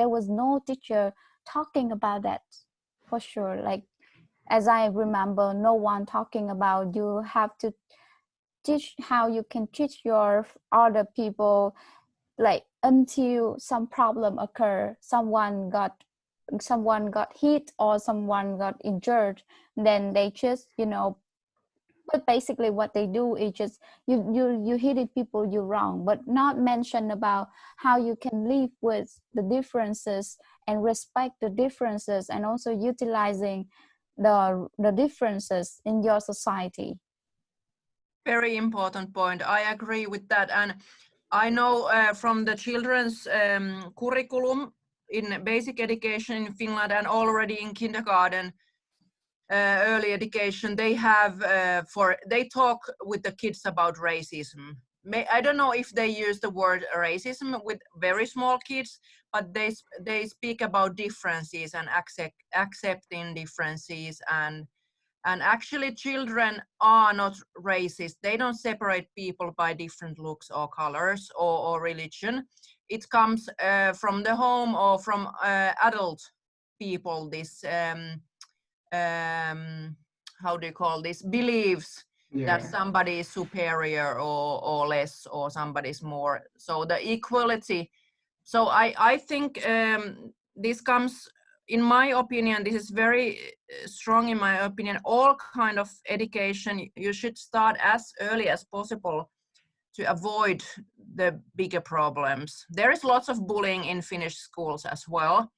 was no teacher talking about that, for sure. Like, as I remember, no one talking about you have to teach how you can teach your other people, like until some problem occur, someone got hit or someone got injured, then they just but basically what they do is just you hit people, you're wrong, but not mention about how you can live with the differences and respect the differences, and also utilizing the differences in your society. Very important point. I agree with that. And I know from the children's curriculum in basic education in Finland, and already in kindergarten, early education, they have they talk with the kids about racism. I don't know if they use the word racism with very small kids, but they speak about differences and accepting differences, and actually children are not racist. They don't separate people by different looks or colors or religion. It comes from the home or from adult people, this how do you call this, beliefs that somebody is superior or less, or somebody is more. So the equality. So I think this comes, in my opinion, this is very strong in my opinion. All kind of education, you should start as early as possible to avoid the bigger problems. There is lots of bullying in Finnish schools as well,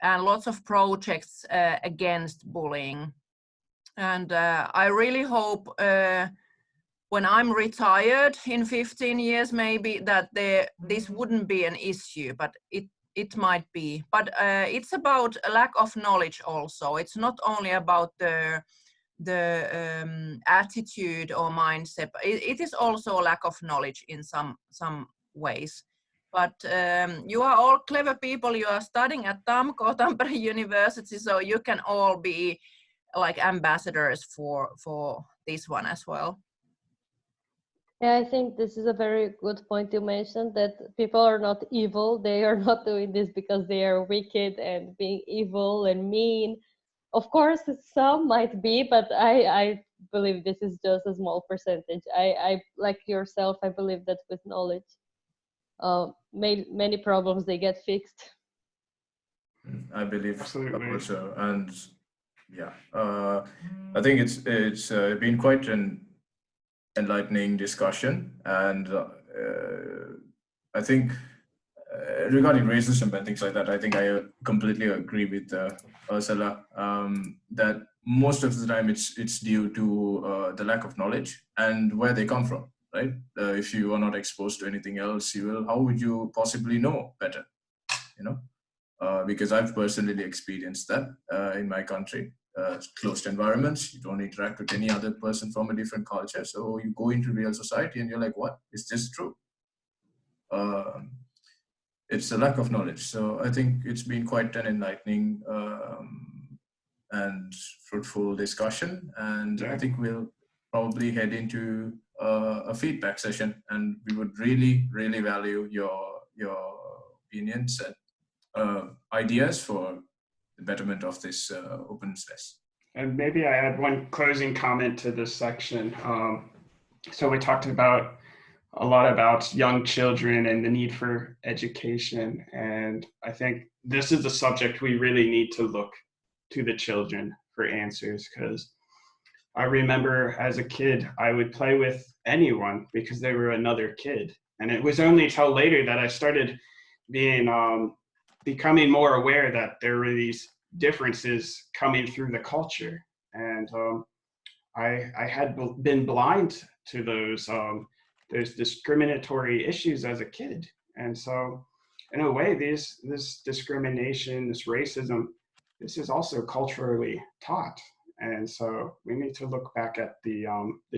and lots of projects against bullying. And I really hope when I'm retired in 15 years, maybe that this wouldn't be an issue, but it might be. But it's about a lack of knowledge also. It's not only about the attitude or mindset. It is also a lack of knowledge in some ways. But you are all clever people. You are studying at TAMK or Tampere University, so you can all be like ambassadors for this one as well. Yeah, I think this is a very good point you mentioned, that people are not evil. They are not doing this because they are wicked and being evil and mean. Of course, some might be, but I believe this is just a small percentage. I like yourself, I believe that with knowledge, many problems, they get fixed. I believe Absolutely. also, and yeah, I think it's been quite an enlightening discussion, and I think regarding racism and things like that, I think I completely agree with Ursula that most of the time it's due to the lack of knowledge and where they come from, right? If you are not exposed to anything else, how would you possibly know better, you know? Because I've personally experienced that in my country. Closed environments, you don't interact with any other person from a different culture, so you go into real society and you're like, what, is this true? It's a lack of knowledge. So I think it's been quite an enlightening and fruitful discussion, and I think we'll probably head into a feedback session, and we would really value your opinions and ideas for the betterment of this open space. And maybe I add one closing comment to this section. So we talked about a lot about young children and the need for education. And I think this is a subject we really need to look to the children for answers, because I remember as a kid, I would play with anyone because they were another kid. And it was only till later that I started becoming more aware that there were these differences coming through the culture. And I had been blind to those discriminatory issues as a kid. And so in a way, this discrimination, this racism, this is also culturally taught. And so we need to look back at the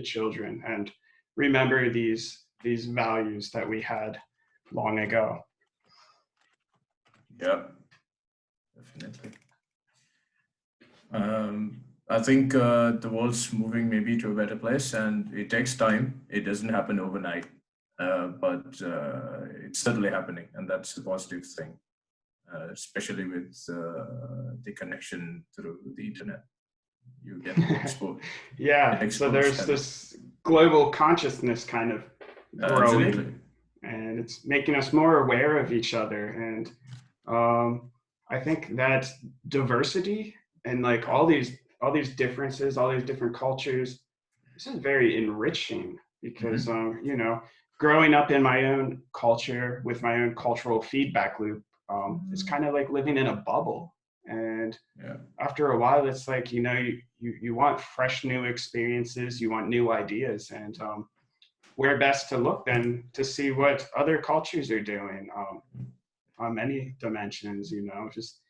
children and remember these values that we had long ago. Yeah, definitely. I think the world's moving maybe to a better place, and it takes time. It doesn't happen overnight, but it's certainly happening, and that's a positive thing, especially with the connection through the internet. You get exposed. Yeah, so there's this global consciousness kind of growing. Absolutely. And it's making us more aware of each other. And I think that diversity and like all these differences, all these different cultures, this is very enriching because, you know, growing up in my own culture with my own cultural feedback loop, it's kind of like living in a bubble. And after a while, it's like, you know, you want fresh new experiences, you want new ideas, and where best to look then to see what other cultures are doing on many dimensions, you know, just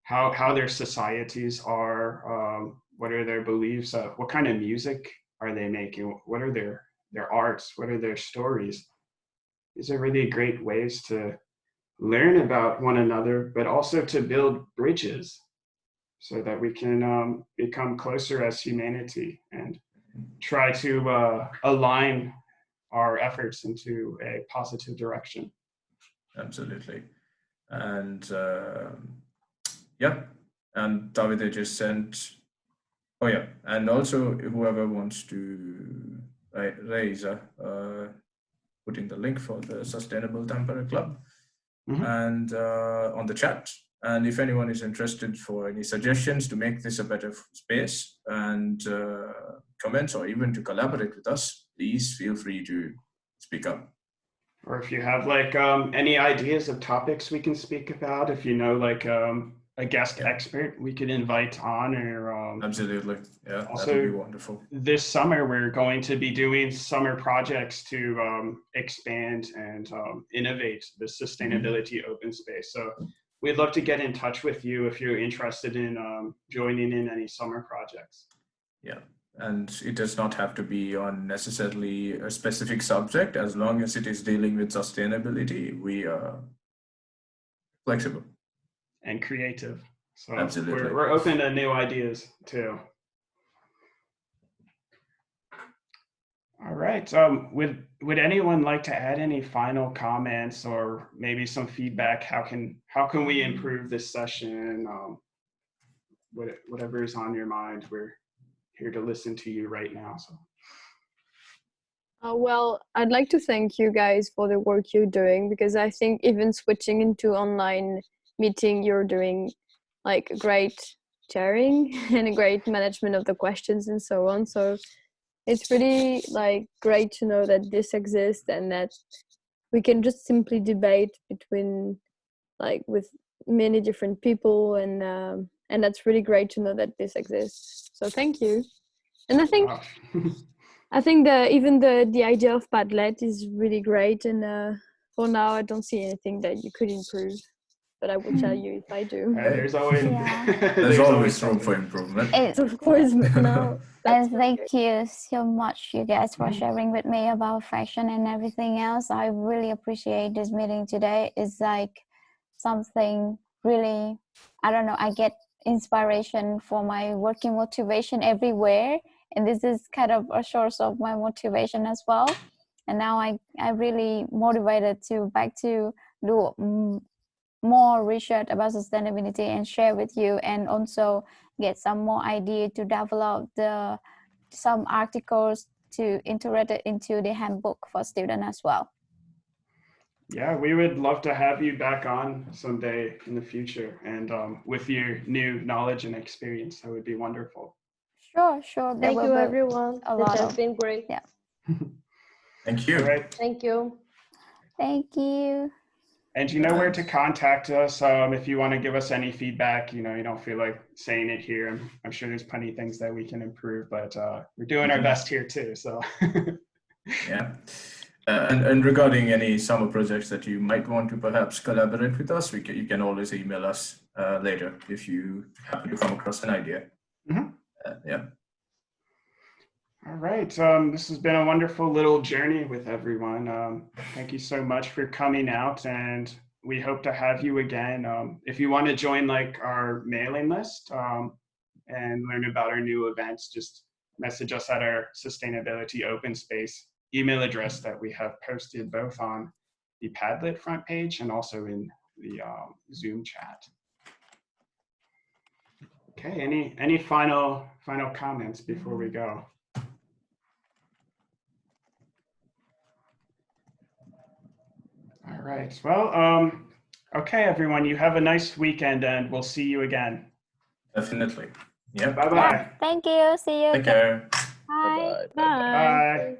how their societies are, what are their beliefs, what kind of music are they making, what are their arts, what are their stories. These are really great ways to learn about one another, but also to build bridges so that we can become closer as humanity and try to align our efforts into a positive direction. Absolutely. And yeah, and Davide just sent, oh yeah, and also whoever wants to raise putting the link for the Sustainable Tampere Club and on the chat. And if anyone is interested for any suggestions to make this a better space and comments or even to collaborate with us, please feel free to speak up. Or if you have like any ideas of topics we can speak about, if you know like a guest expert we could invite on, or absolutely, yeah, also, that would be wonderful. This summer we're going to be doing summer projects to expand and innovate the sustainability open space. So we'd love to get in touch with you if you're interested in joining in any summer projects. Yeah. And it does not have to be on necessarily a specific subject. As long as it is dealing with sustainability, we are flexible. And creative. So absolutely. We're open to new ideas too. All right. Would anyone like to add any final comments or maybe some feedback? How can we improve this session? Whatever is on your mind, we're here to listen to you right now. So. Well, I'd like to thank you guys for the work you're doing, because I think even switching into online meeting, you're doing like great chairing and a great management of the questions and so on. So it's really like great to know that this exists and that we can just simply debate between like with many different people, and that's really great to know that this exists. So thank you. And I think even the idea of Padlet is really great, and for now I don't see anything that you could improve, but I will tell you if I do. There's always there's always room for improvement. Of course, no. And thank you so much, you guys, for sharing with me about fashion and everything else. I really appreciate this meeting today. It's like something really, I don't know, I get inspiration for my working motivation everywhere, and this is kind of a source of my motivation as well. And now I really motivated to do more research about sustainability and share with you, and also get some more idea to develop some articles to integrate it into the handbook for students as well. Yeah, we would love to have you back on someday in the future, and with your new knowledge and experience, that would be wonderful. Sure. Thank you, everyone. This has been great. Yeah. Thank you. All right. Thank you. Thank you. And you know where to contact us if you want to give us any feedback. You don't feel like saying it here. I'm sure there's plenty of things that we can improve, but we're doing our best here too. So. Yeah. And regarding any summer projects that you might want to perhaps collaborate with us, you can always email us later if you happen to come across an idea. Yeah. All right. This has been a wonderful little journey with everyone. Thank you so much for coming out, and we hope to have you again. If you want to join like our mailing list and learn about our new events, just message us at our Sustainability Open Space email address that we have posted both on the Padlet front page and also in the Zoom chat. Okay, any final comments before we go? All right, well, okay, everyone, you have a nice weekend and we'll see you again. Definitely. Yeah. Bye-bye. Yeah, thank you. See you. Take care. Bye. Bye.